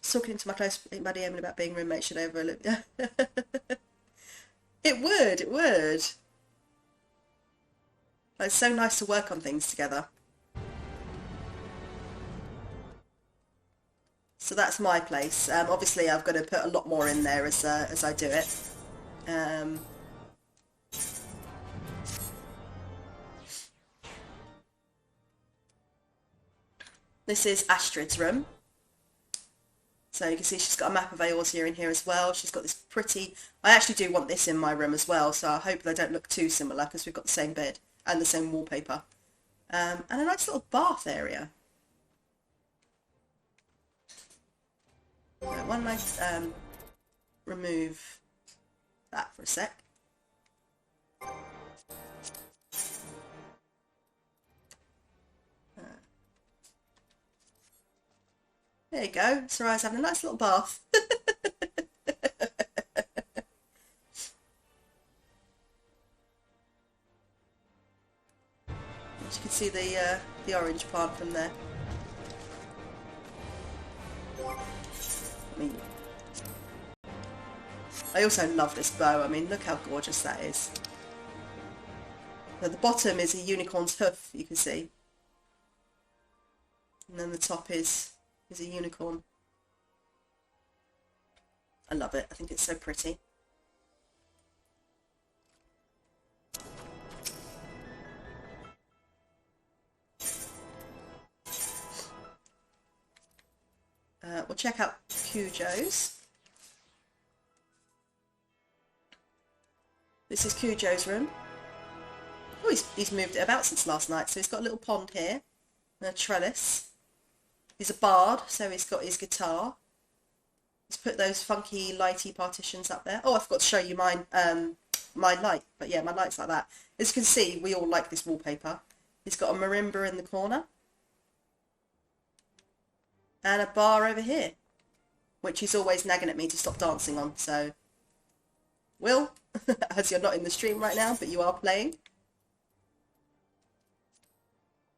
I was talking to my close buddy Eamon about being roommate should overlook. It would. It's so nice to work on things together. So that's my place. Obviously I've got to put a lot more in there as I do it. This is Astrid's room. So you can see she's got a map of Eorzea in here as well. She's got this pretty... I actually do want this in my room as well, so I hope they don't look too similar because we've got the same bed and the same wallpaper. And a nice little bath area. Right, why don't I remove that for a sec. There you go, Soraya's having a nice little bath. see the orange plant from there. I mean, I also love this bow. I mean, look how gorgeous that is. At the bottom is a unicorn's hoof, you can see. And then the top is a unicorn. I love it. I think it's so pretty. We'll check out Cujo's. This is Cujo's room. Oh, he's moved it about since last night. So he's got a little pond here, and a trellis. He's a bard, so he's got his guitar. He's put those funky lighty partitions up there. Oh, I forgot to show you mine, my light. But yeah, my light's like that. As you can see, we all like this wallpaper. He's got a marimba in the corner. And a bar over here, which he's always nagging at me to stop dancing on. So, Will, as you're not in the stream right now, but you are playing,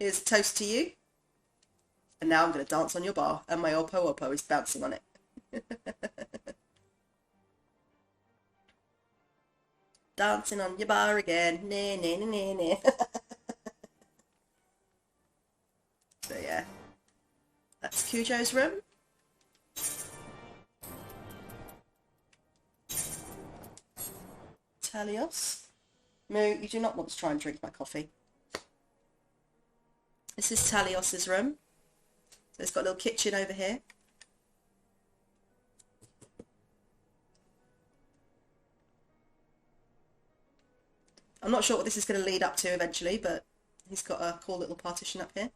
here's a toast to you. And now I'm going to dance on your bar, and my Oppo Oppo is bouncing on it. Dancing on your bar again. Nah, nah, nah, nah, nah. So yeah. That's Cujo's room. Talios. Moo, you do not want to try and drink my coffee. This is Talios's room. So it's got a little kitchen over here. I'm not sure what this is going to lead up to eventually, but he's got a cool little partition up here.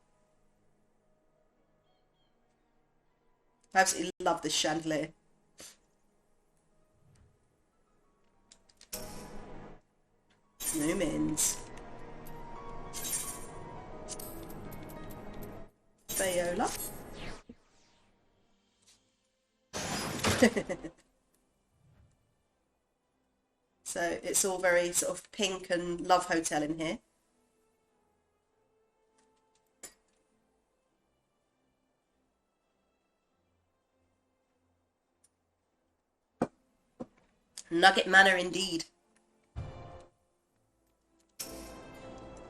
I absolutely love this chandelier. Lumens. Viola. So it's all very sort of pink and love hotel in here. Nugget Manor indeed.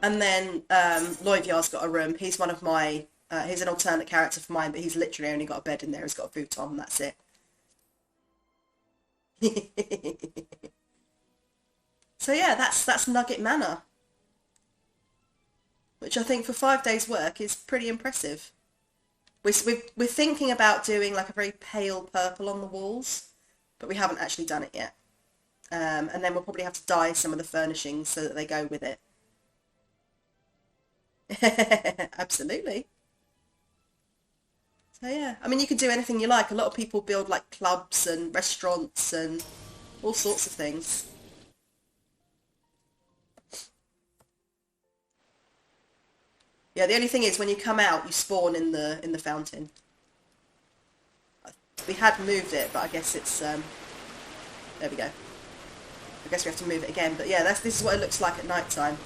And then Loivyar's got a room. He's one of my, he's an alternate character for mine, but he's literally only got a bed in there. He's got a futon, and that's it. So yeah, that's Nugget Manor, which I think for 5 days' work is pretty impressive. We're thinking about doing like a very pale purple on the walls, but we haven't actually done it yet. And then we'll probably have to dye some of the furnishings so that they go with it. Absolutely. So yeah, I mean, you can do anything you like. A lot of people build like clubs and restaurants and all sorts of things. Yeah, the only thing is when you come out, you spawn in the fountain. We had moved it, but I guess it's there we go. I guess we have to move it again. But yeah, this is what it looks like at night time.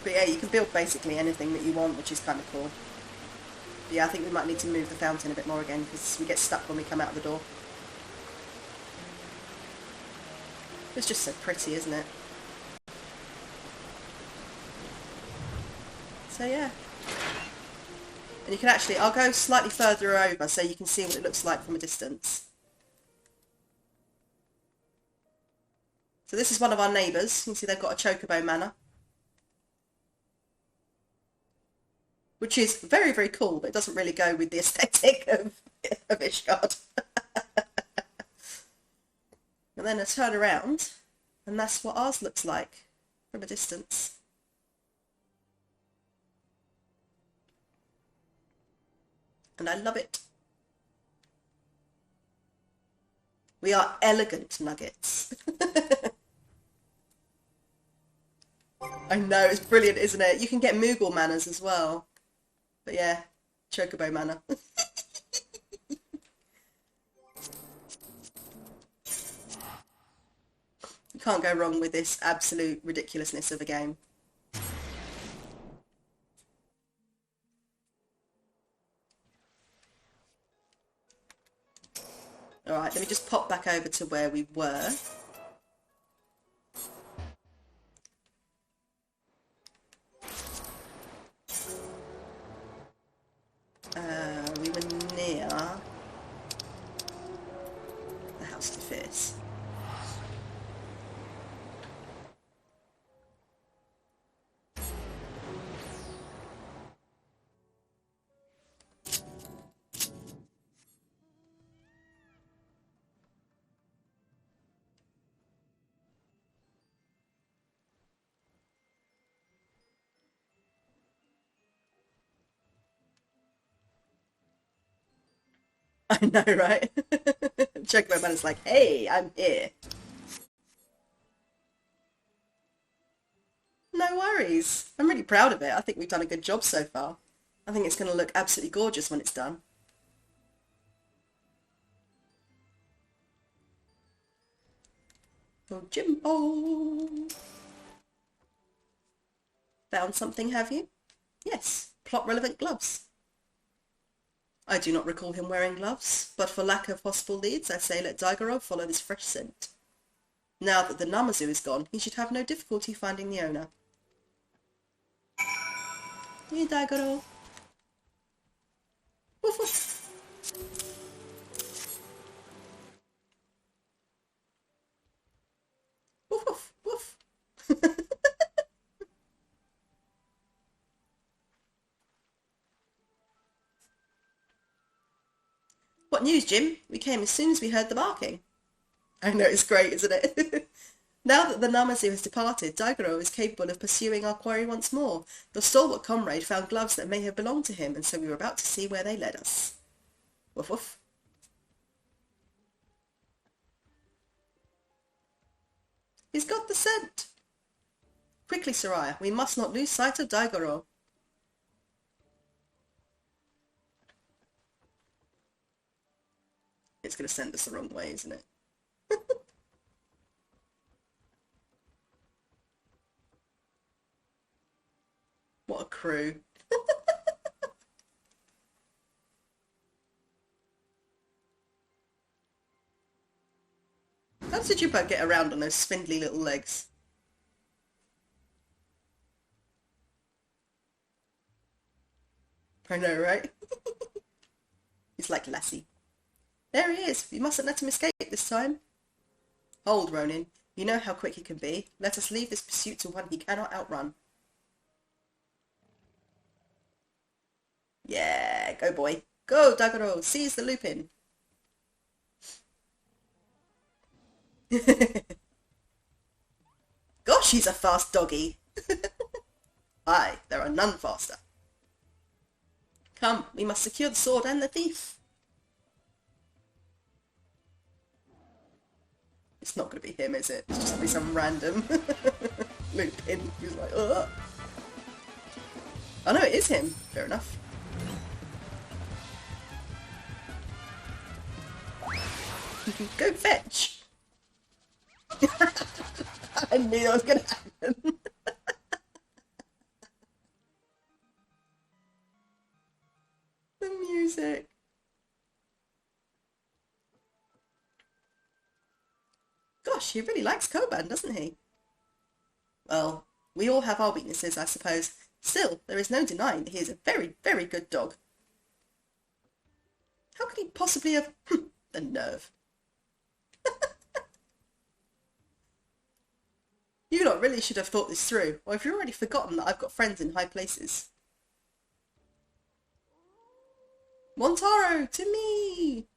But yeah, you can build basically anything that you want, which is kind of cool. But yeah, I think we might need to move the fountain a bit more again, because we get stuck when we come out of the door. It's just so pretty, isn't it? So yeah. And you can actually, I'll go slightly further over so you can see what it looks like from a distance. So this is one of our neighbours. You can see they've got a chocobo manor, which is very, very cool, but it doesn't really go with the aesthetic of Ishgard. And then I turn around, and that's what ours looks like from a distance. And I love it. We are elegant nuggets. I know, it's brilliant, isn't it? You can get Moogle manners as well. But yeah, Chocobo manor. Can't go wrong with this absolute ridiculousness of a game. Alright, let me just pop back over to where we were. We were near the House of Fears. I know, right? Chocobo Man is like, hey, I'm here. No worries. I'm really proud of it. I think we've done a good job so far. I think it's going to look absolutely gorgeous when it's done. Oh, Jimbo! Found something, have you? Yes, plot-relevant gloves. I do not recall him wearing gloves, but for lack of possible leads, I say let Daigoro follow this fresh scent. Now that the Namazu is gone, he should have no difficulty finding the owner. Hey, Daigoro. Woof woof. Woof woof woof. What news, Jim? We came as soon as we heard the barking. I know, it's great, isn't it? Now that the Namazu has departed, Daigoro is capable of pursuing our quarry once more. Your stalwart comrade found gloves that may have belonged to him, and so we were about to see where they led us. Woof woof. He's got the scent. Quickly, Soraya, we must not lose sight of Daigoro. It's going to send us the wrong way, isn't it? What a crew. How did you both get around on those spindly little legs? I know, right? He's like Lassie. There he is. We mustn't let him escape this time. Hold, Ronin. You know how quick he can be. Let us leave this pursuit to one he cannot outrun. Yeah, go boy. Go, Daigoro. Seize the Lupin. Gosh, he's a fast doggy. Aye, there are none faster. Come, we must secure the sword and the thief. It's not going to be him, is it? It's just going to be some random Lupin who's like, ugh. Oh no, it is him. Fair enough. Go fetch. I knew that was going to happen. The music. Gosh, he really likes Koban, doesn't he? Well, we all have our weaknesses, I suppose. Still, there is no denying that he is a very, very good dog. How could he possibly have the nerve? You lot really should have thought this through, or have you already forgotten that I've got friends in high places? Montaro, to me!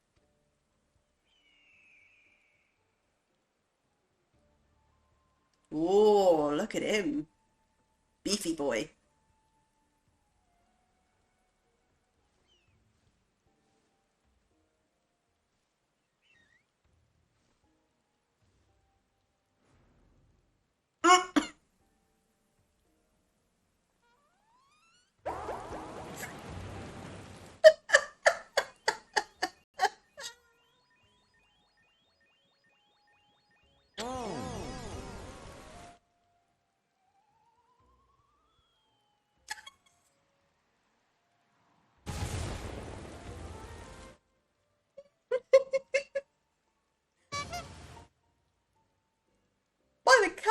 Oh, look at him. Beefy boy.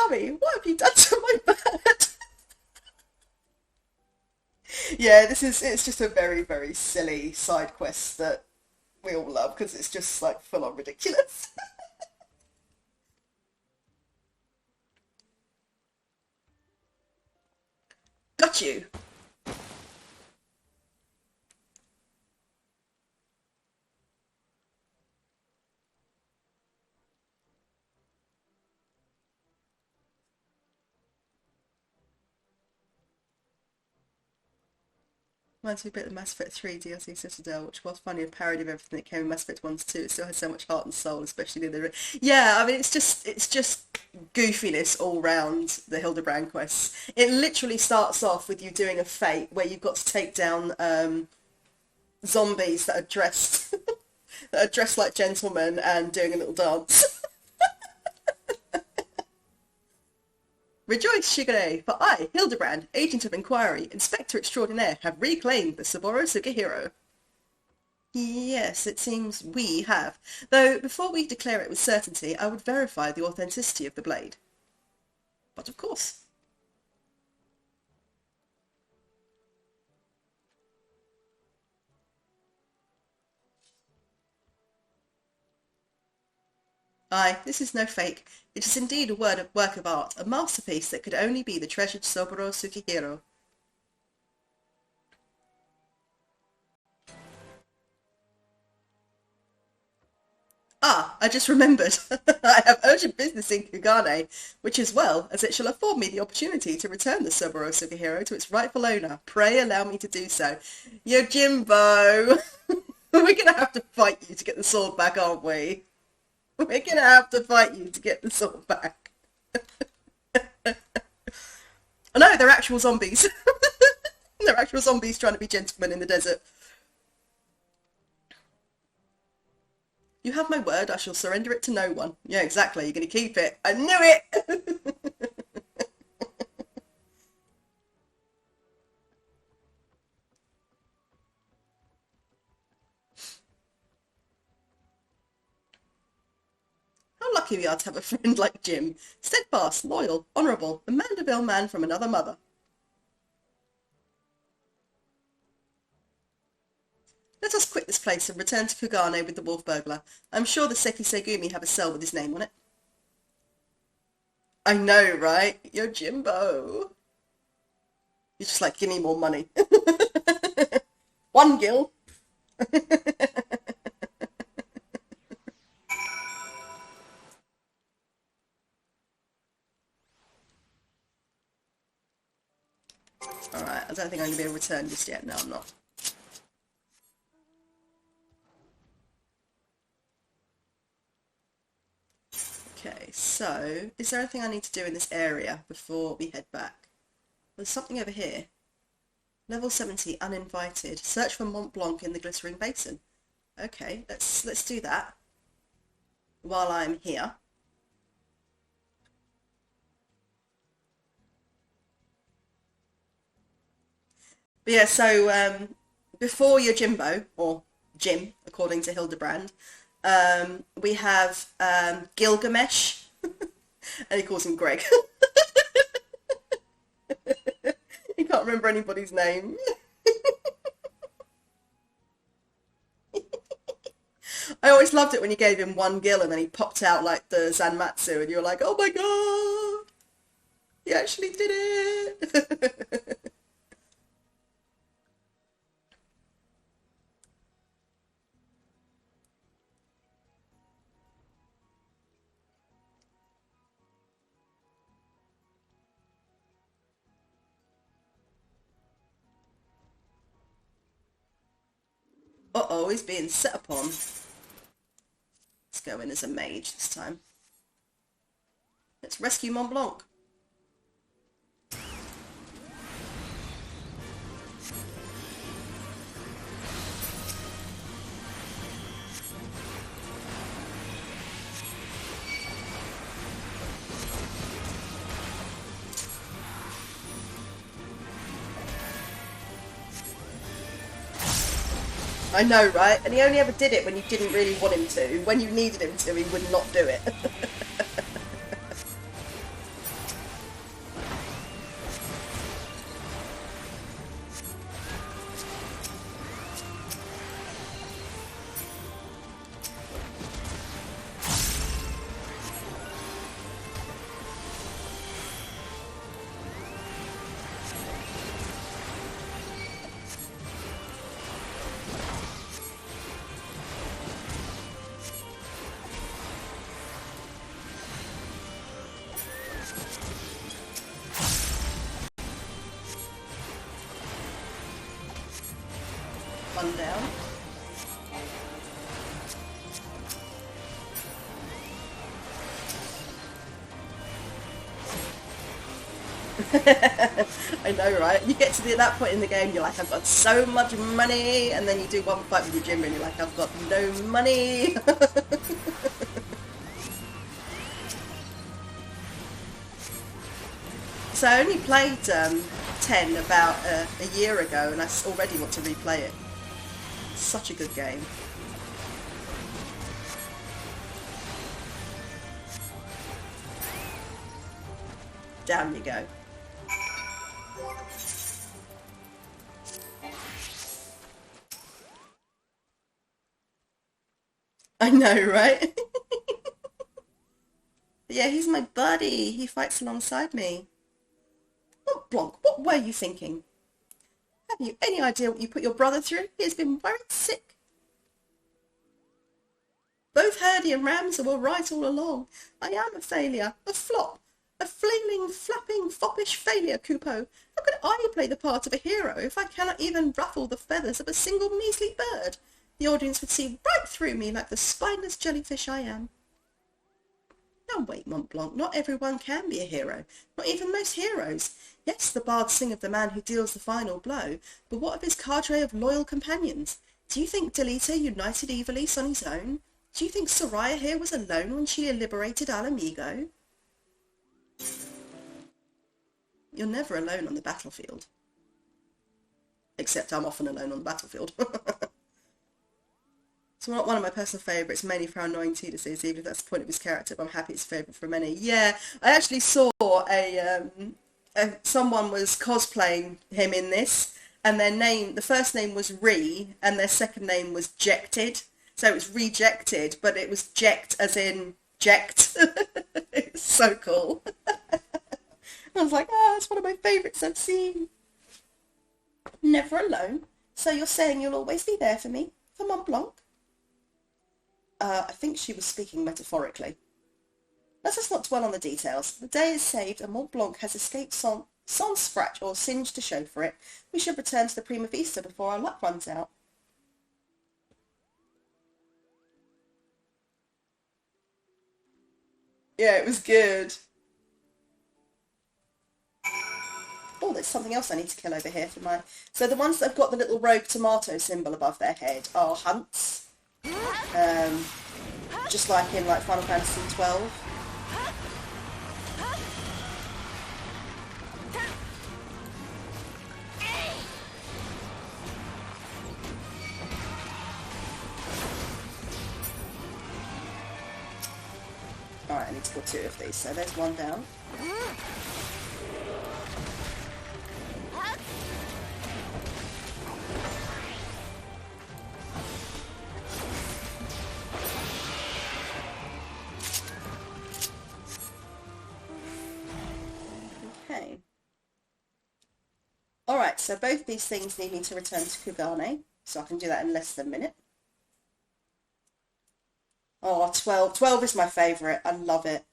tummy, what have you done to my bird? Yeah, it's just a very, very silly side quest that we all love because it's just like full on ridiculous. Got you. Reminds me a bit of Mass Effect 3 DLC Citadel, which was funny, a parody of everything that came in Mass Effect 1 to 2. It still has so much heart and soul, especially near the... Yeah, I mean, it's just goofiness all round the Hildebrand quests. It literally starts off with you doing a fate where you've got to take down zombies that are dressed that are dressed like gentlemen and doing a little dance. Rejoice, Shigure, for I, Hildebrand, Agent of Inquiry, Inspector Extraordinaire, have reclaimed the Saburo Sugihiro. Yes, it seems we have. Though, before we declare it with certainty, I would verify the authenticity of the blade. But of course. Aye, this is no fake. It is indeed a work of art, a masterpiece that could only be the treasured Saburo Sugihiro. Ah, I just remembered. I have urgent business in Kugane, which as well as it shall afford me the opportunity to return the Saburo Sugihiro to its rightful owner. Pray allow me to do so. Yo, Jimbo! We're gonna have to fight you to get the sword back, aren't we? We're gonna have to fight you to get the sword back. Oh no, they're actual zombies. They're actual zombies trying to be gentlemen in the desert. You have my word, I shall surrender it to no one. Yeah, exactly, you're going to keep it. I knew it! How lucky we are to have a friend like Jim. Steadfast, loyal, honourable, a Mandeville man from another mother. Let us quit this place and return to Kugane with the wolf burglar. I'm sure the Seki Segumi have a cell with his name on it. I know, right? Yo, Jimbo. You're just like, give me more money. 1 gil. Alright, I don't think I'm going to be able to return just yet. No, I'm not. Okay, so is there anything I need to do in this area before we head back? There's something over here. Level 70, uninvited. Search for Mont Blanc in the Glittering Basin. Okay, let's do that while I'm here. But yeah, so before your Jimbo, or Jim, according to Hildebrand, we have Gilgamesh, and he calls him Greg. He can't remember anybody's name. I always loved it when you gave him 1 gil and then he popped out like the Zanmatsu and you were like, oh my god, he actually did it. Uh-oh, he's being set upon. Let's go in as a mage this time. Let's rescue Mont Blanc. I know, right? And he only ever did it when you didn't really want him to. When you needed him to, he would not do it. one down. I know, right? You get to that point in the game, you're like, I've got so much money, and then you do one fight with your gym and you're like, I've got no money. So I only played 10 about a year ago, and I already want to replay it. It's such a good game. Down you go. I know, right? Yeah, he's my buddy. He fights alongside me. What Blanc, what were you thinking? Have you any idea what you put your brother through? He has been worried sick. Both Herdy and Ramsay were right all along. I am a failure, a flop, a flailing, flapping, foppish failure, Coupeau. How could I play the part of a hero if I cannot even ruffle the feathers of a single measly bird? The audience would see right through me like the spineless jellyfish I am. Now wait, Mont Blanc, not everyone can be a hero, not even most heroes. Yes, the bards sing of the man who deals the final blow, but what of his cadre of loyal companions? Do you think Delita united Ivalice on his own? Do you think Soraya here was alone when she liberated Alamigo? You're never alone on the battlefield. Except I'm often alone on the battlefield. It's not one of my personal favourites, mainly for how annoying Tidus is, even if that's the point of his character, but I'm happy it's a favourite for many. Yeah, I actually saw someone was cosplaying him in this, and their name, the first name was and their second name was Jected. So it was rejected, but it was ject as in ject. It's so cool. I was like, it's one of my favourites I've seen. Never alone. So you're saying you'll always be there for me, for Mont Blanc? I think she was speaking metaphorically. Let us not dwell on the details. The day is saved, and Mont Blanc has escaped sans scratch or singe to show for it. We should return to the Prima Vista before our luck runs out. Yeah, it was good. Oh, there's something else I need to kill over here for my... So the ones that have got the little rogue tomato symbol above their head are hunts. Just like in Final Fantasy XII. Alright, I need to kill 2 of these, so there's one down. Okay. Alright, so both these things need me to return to Kugane, so I can do that in less than a minute. Oh, 12. 12 is my favourite. I love it.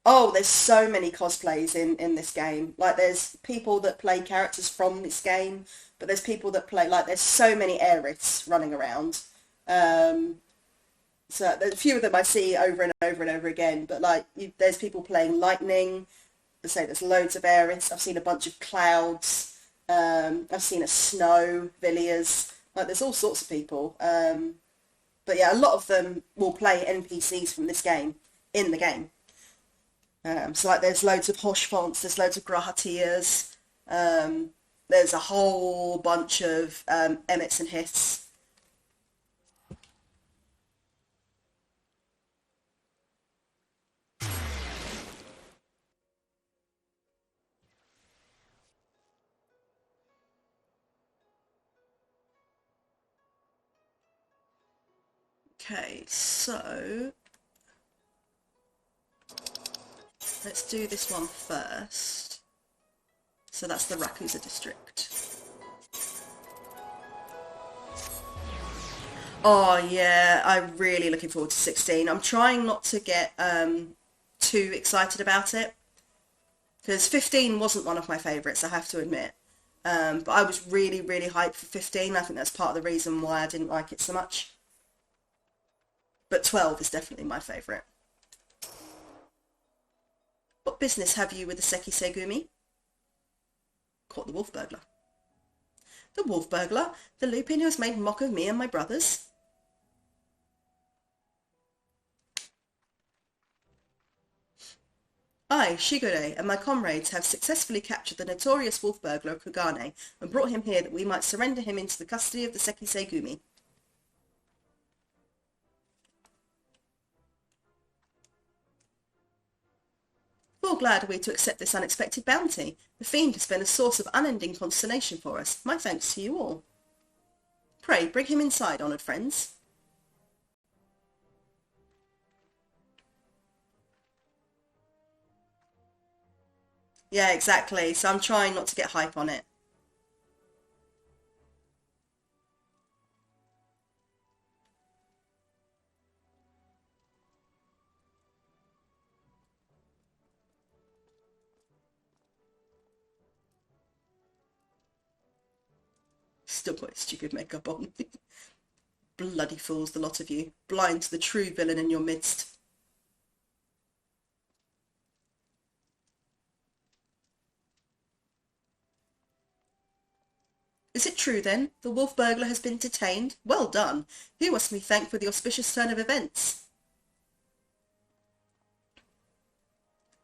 Oh, there's so many cosplays in this game. Like, there's people that play characters from this game, but there's people that play, there's so many Aeriths running around. So there's a few of them I see over and over and over again, but, there's people playing Lightning. Let's say there's loads of Aeriths. I've seen a bunch of Clouds. I've seen a Snow, Villiers. There's all sorts of people. But yeah, a lot of them will play NPCs from this game in the game. So there's loads of Hoshfonts, there's loads of Grahatiers, there's a whole bunch of Emmets and Hiths. Okay, so let's do this one first. So that's the Rakusa district. Oh yeah, I'm really looking forward to 16. I'm trying not to get too excited about it, because 15 wasn't one of my favourites, I have to admit. But I was really, really hyped for 15. I think that's part of the reason why I didn't like it so much. But 12 is definitely my favourite. What business have you with the Seki Segumi? Caught the wolf burglar. The wolf burglar? The lupin who has made mock of me and my brothers? I, Shigure, and my comrades have successfully captured the notorious wolf burglar Kugane and brought him here that we might surrender him into the custody of the Seki Segumi. Full glad are we to accept this unexpected bounty. The fiend has been a source of unending consternation for us. My thanks to you all. Pray, bring him inside, honoured friends. Yeah, exactly. So I'm trying not to get hype on it. Still got stupid makeup on. Bloody fools, the lot of you. Blind to the true villain in your midst. Is it true, then? The wolf burglar has been detained? Well done. Who must we thank for the auspicious turn of events?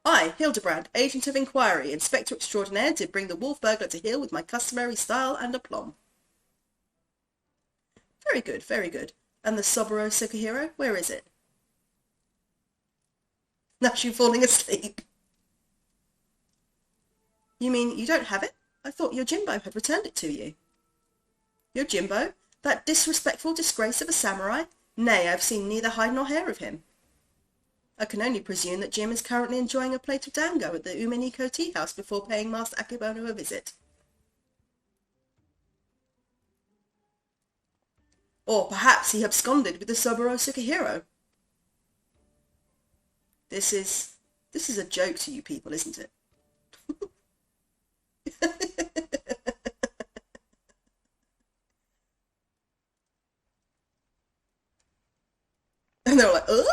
I, Hildebrand, agent of inquiry, inspector extraordinaire, did bring the wolf burglar to heel with my customary style and aplomb. Very good, very good. And the Soboro Sukihiro, where is it? Now she's falling asleep. You mean you don't have it? I thought your Jimbo had returned it to you. Your Jimbo? That disrespectful disgrace of a samurai? Nay, I've seen neither hide nor hair of him. I can only presume that Jim is currently enjoying a plate of dango at the Umineko tea house before paying Master Akebono a visit. Or perhaps he absconded with the Soboro Sukihiro. This is a joke to you people, isn't it? And they're like, ugh?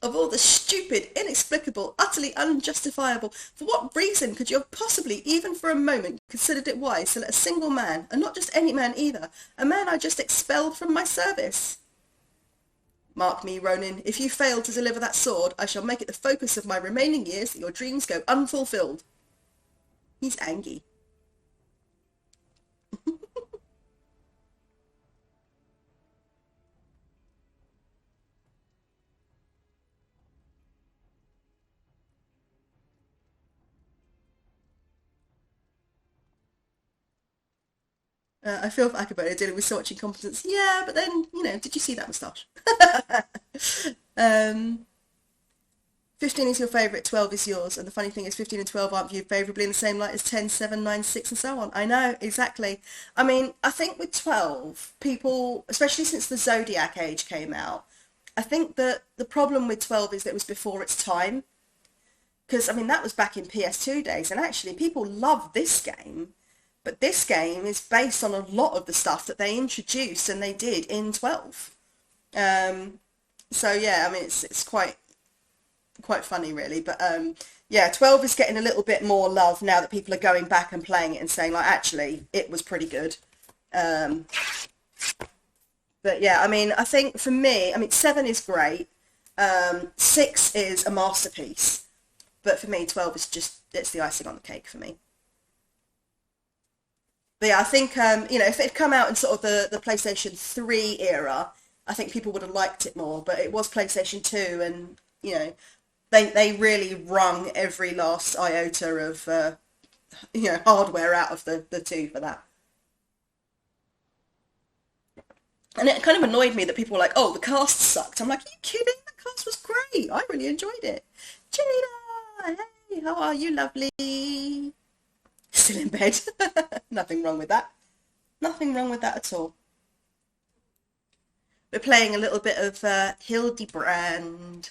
Of all the stupid, inexplicable, utterly unjustifiable, for what reason could you have possibly, even for a moment, considered it wise to let a single man, and not just any man either, a man I just expelled from my service? Mark me, Ronin, if you fail to deliver that sword, I shall make it the focus of my remaining years that your dreams go unfulfilled. He's angry. I feel for Akabone dealing with so much incompetence. Yeah, but then, did you see that moustache? um, 15 is your favourite, 12 is yours. And the funny thing is 15 and 12 aren't viewed favourably in the same light as 10, 7, 9, 6 and so on. I know, exactly. I mean, I think with 12, people, especially since the Zodiac Age came out, I think that the problem with 12 is that it was before its time. Because, I mean, that was back in PS2 days. And actually, people love this game. But this game is based on a lot of the stuff that they introduced and they did in 12. Um, so yeah, I mean it's quite funny really. But yeah, 12 is getting a little bit more love now that people are going back and playing it and saying like actually it was pretty good. Um, but yeah, I mean I think for me, I mean 7 is great. 6 is a masterpiece. But for me 12 is just it's the icing on the cake for me. But yeah, I think if it had come out in sort of the PlayStation 3 era, I think people would have liked it more. But it was PlayStation 2, and they really wrung every last iota of hardware out of the two for that. And it kind of annoyed me that people were like, "Oh, the cast sucked." I'm like, "Are you kidding? The cast was great. I really enjoyed it." Gina, hey, how are you, lovely? Still in bed. Nothing wrong with that. Nothing wrong with that at all. We're playing a little bit of Hildebrand.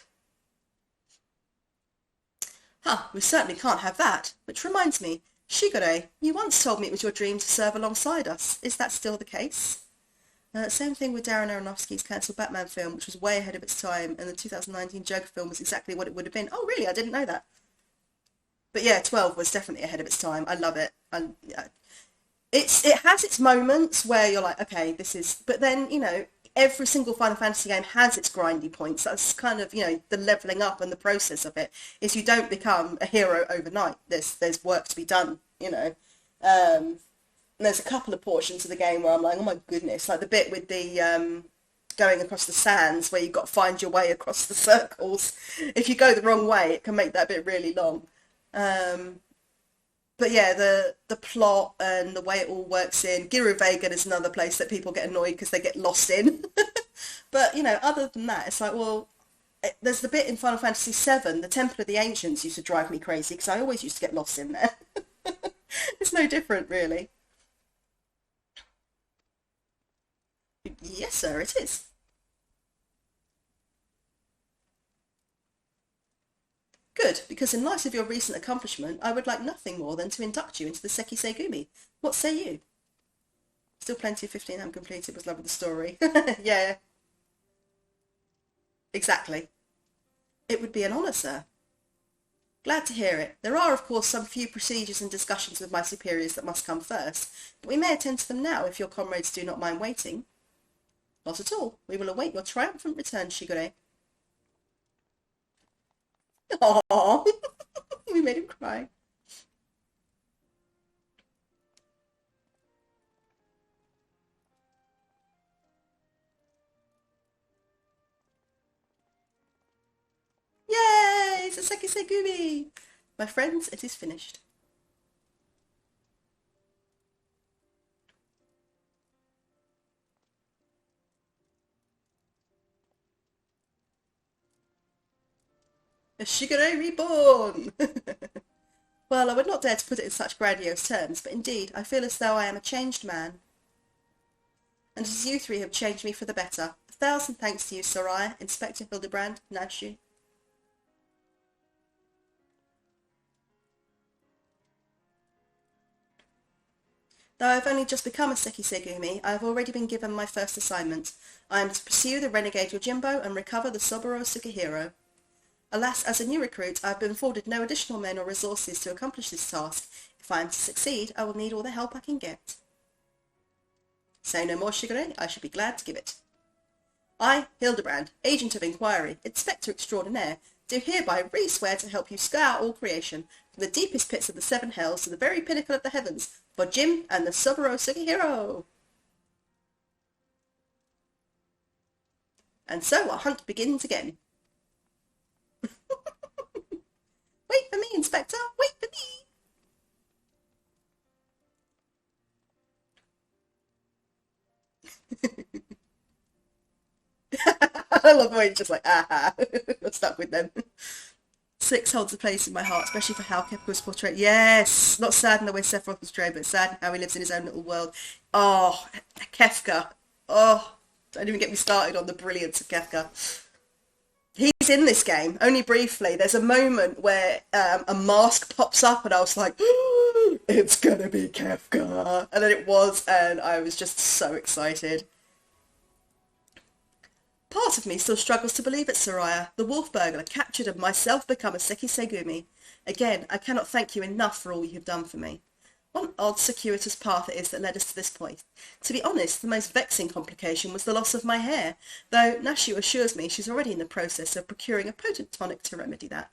Ha, we certainly can't have that. Which reminds me, Shigure, you once told me it was your dream to serve alongside us. Is that still the case? Same thing with Darren Aronofsky's cancelled Batman film, which was way ahead of its time, and the 2019 Joker film was exactly what it would have been. Oh, really? I didn't know that. But yeah, 12 was definitely ahead of its time. I love it. Yeah, it has its moments where you're like, okay, this is, but then every single Final Fantasy game has its grindy points. That's kind of the leveling up and the process of it is you don't become a hero overnight. There's work to be done. Um, and there's a couple of portions of the game where I'm like, oh my goodness, like the bit with the going across the sands where you've got to find your way across the circles. If you go the wrong way, it can make that bit really long. Um, but yeah, the plot and the way it all works in Giru Vegan is another place that people get annoyed because they get lost in. But other than that, it's like, well, there's the bit in Final Fantasy VII, the Temple of the Ancients used to drive me crazy because I always used to get lost in there. It's no different, really. Yes, sir, it is. Good, because in light of your recent accomplishment, I would like nothing more than to induct you into the Seki Segumi. What say you? Still plenty of 15 uncompleted was love of the story. Yeah, exactly. It would be an honour, sir. Glad to hear it. There are, of course, some few procedures and discussions with my superiors that must come first, but we may attend to them now if your comrades do not mind waiting. Not at all. We will await your triumphant return, Shigure. Aww, we made him cry. Yay! It's a Seki Segumi! My friends, it is finished. A Shigure reborn! Well, I would not dare to put it in such grandiose terms, but indeed, I feel as though I am a changed man. And as you three have changed me for the better. A thousand thanks to you, Soraya, Inspector Hildebrand, Nashu. Though I have only just become a Seki Segumi, I have already been given my first assignment. I am to pursue the renegade Yojimbo and recover the Soboro Sukihiro. Alas, as a new recruit, I have been afforded no additional men or resources to accomplish this task. If I am to succeed, I will need all the help I can get. Say no more, Shigure. I should be glad to give it. I, Hildebrand, Agent of Inquiry, Inspector Extraordinaire, do hereby re-swear to help you scour all creation, from the deepest pits of the seven hells to the very pinnacle of the heavens, for Jim and the Soboro Sugihiro. And so our hunt begins again. Wait for me, Inspector! Wait for me! I love the way it's just like, aha, I'm stuck with them. Six holds a place in my heart, especially for how Kefka was portrayed. Yes, not sad in the way Sephiroth was portrayed, but sad in how he lives in his own little world. Oh, Kefka. Oh, don't even get me started on the brilliance of Kefka. He's in this game, only briefly. There's a moment where a mask pops up and I was like, it's gonna be Kefka. And then it was, and I was just so excited. Part of me still struggles to believe it, Soraya. The wolf burglar captured and myself become a Seki Segumi. Again, I cannot thank you enough for all you have done for me. What an odd, circuitous path it is that led us to this point. To be honest, the most vexing complication was the loss of my hair, though Nashu assures me she's already in the process of procuring a potent tonic to remedy that.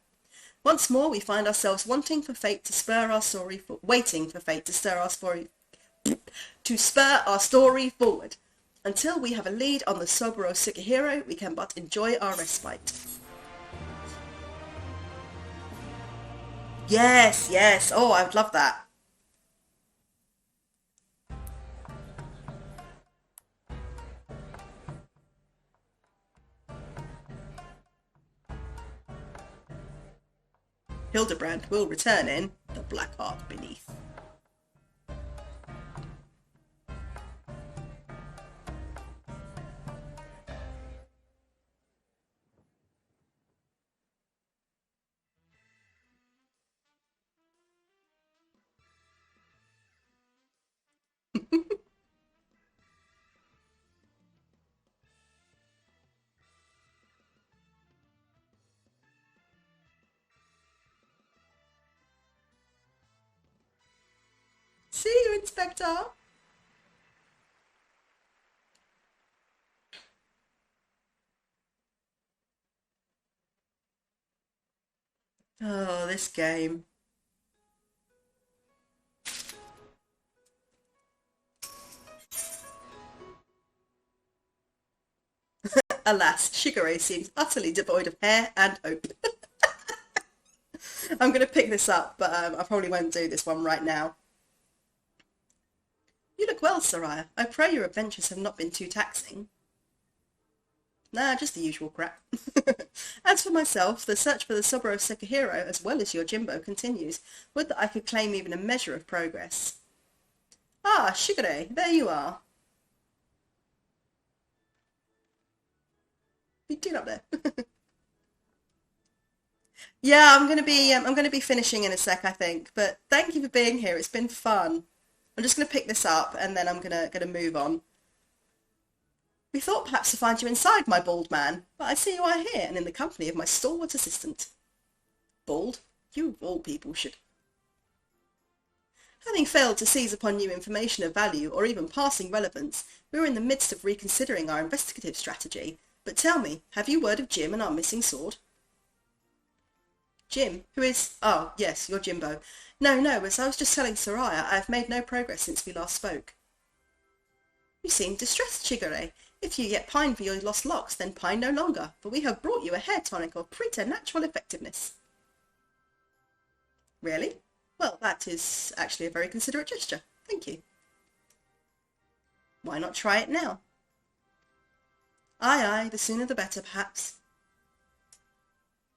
Once more, we find ourselves waiting for fate to stir our story forward. Until we have a lead on the Soboro Sukihiro, we can but enjoy our respite. Yes, yes. Oh, I would love that. Hildebrand will return in The Black Heart Beneath. See you, Inspector. Oh, this game. Alas, Shigure seems utterly devoid of hair and hope. I'm going to pick this up, but I probably won't do this one right now. You look well, Soraya. I pray your adventures have not been too taxing. Nah, just the usual crap. As for myself, the search for the Soboro Sekihiro, as well as your Jimbo, continues. Would that I could claim even a measure of progress. Ah, Shigure, there you are. What are you doing up there? Yeah, I'm gonna be finishing in a sec, I think. But thank you for being here. It's been fun. I'm just gonna pick this up and then I'm gonna move on. We thought perhaps to find you inside, my bald man, but I see you are here and in the company of my stalwart assistant. Bald? You of all people should. Having failed to seize upon new information of value or even passing relevance, we were in the midst of reconsidering our investigative strategy. But tell me, have you word of Jim and our missing sword? Jim, who is... Oh, yes, you're Jimbo. No, as I was just telling Soraya, I have made no progress since we last spoke. You seem distressed, Chigure. If you yet pine for your lost locks, then pine no longer, for we have brought you a hair tonic of preternatural effectiveness. Really? Well, that is actually a very considerate gesture. Thank you. Why not try it now? Aye, the sooner the better, perhaps.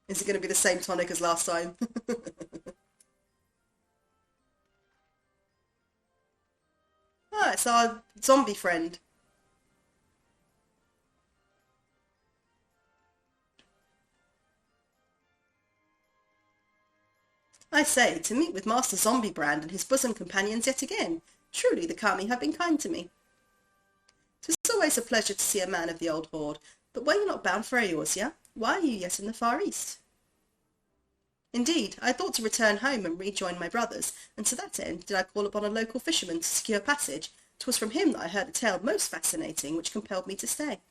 Is it going to be the same tonic as last time? Ah, it's our zombie friend. I say, to meet with Master Zombie Brand and his bosom companions yet again. Truly the Kami have been kind to me. 'Tis always a pleasure to see a man of the old horde. But were you not bound for Eorzea? Why are you yet in the Far East? Indeed, I thought to return home and rejoin my brothers, and to that end did I call upon a local fisherman to secure passage. 'Twas from him that I heard a tale most fascinating, which compelled me to stay.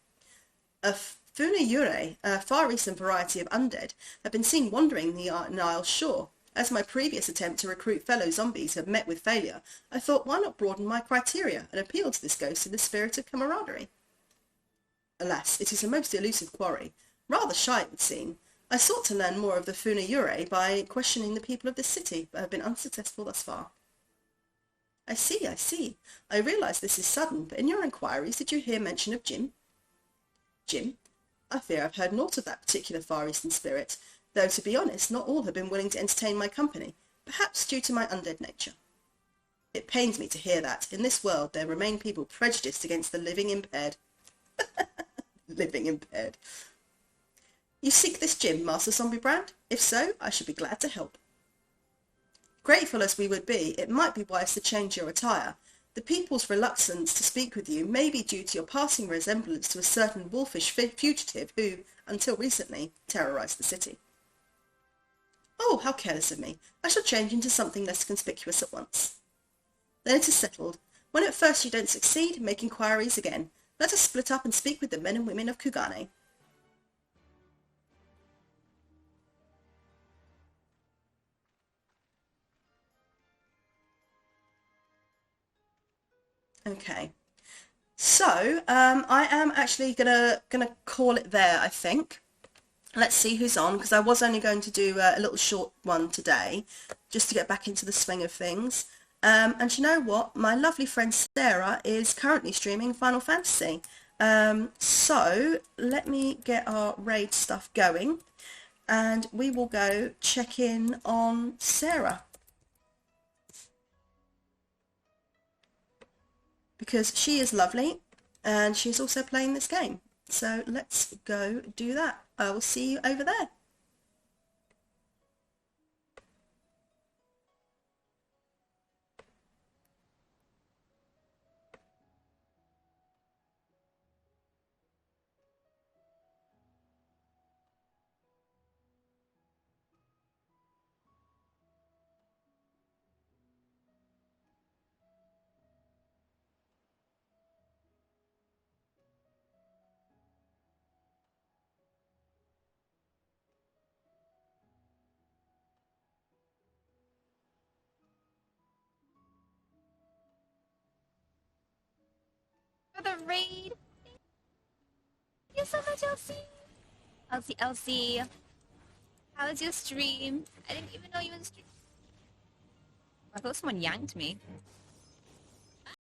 A Funayure, a far eastern variety of undead, had been seen wandering the Nile shore. As my previous attempt to recruit fellow zombies had met with failure, I thought why not broaden my criteria and appeal to this ghost in the spirit of camaraderie. Alas, it is a most elusive quarry. Rather shy, it would seem. I sought to learn more of the Funayure by questioning the people of this city, but have been unsuccessful thus far. I see. I realise this is sudden, but in your inquiries did you hear mention of Jim? Jim? I fear I've heard naught of that particular Far Eastern spirit, though to be honest, not all have been willing to entertain my company, perhaps due to my undead nature. It pains me to hear that, in this world, there remain people prejudiced against the living impaired. Living impaired. You seek this Jim, Master Zombie Brand? If so, I should be glad to help. Grateful as we would be, it might be wise to change your attire. The people's reluctance to speak with you may be due to your passing resemblance to a certain wolfish fugitive who, until recently, terrorised the city. Oh, how careless of me. I shall change into something less conspicuous at once. Then it is settled. When at first you don't succeed, make inquiries again. Let us split up and speak with the men and women of Kugane. Okay. So, I am actually gonna call it there, I think. Let's see who's on, because I was only going to do a little short one today, just to get back into the swing of things. And you know what? My lovely friend Sarah is currently streaming Final Fantasy. So let me get our raid stuff going, and we will go check in on Sarah. Because she is lovely, and she's also playing this game. So let's go do that. I will see you over there. raid. Thank you so much, Elsie. Elsie. How was your stream? I didn't even know you was stream. I thought someone yanked me.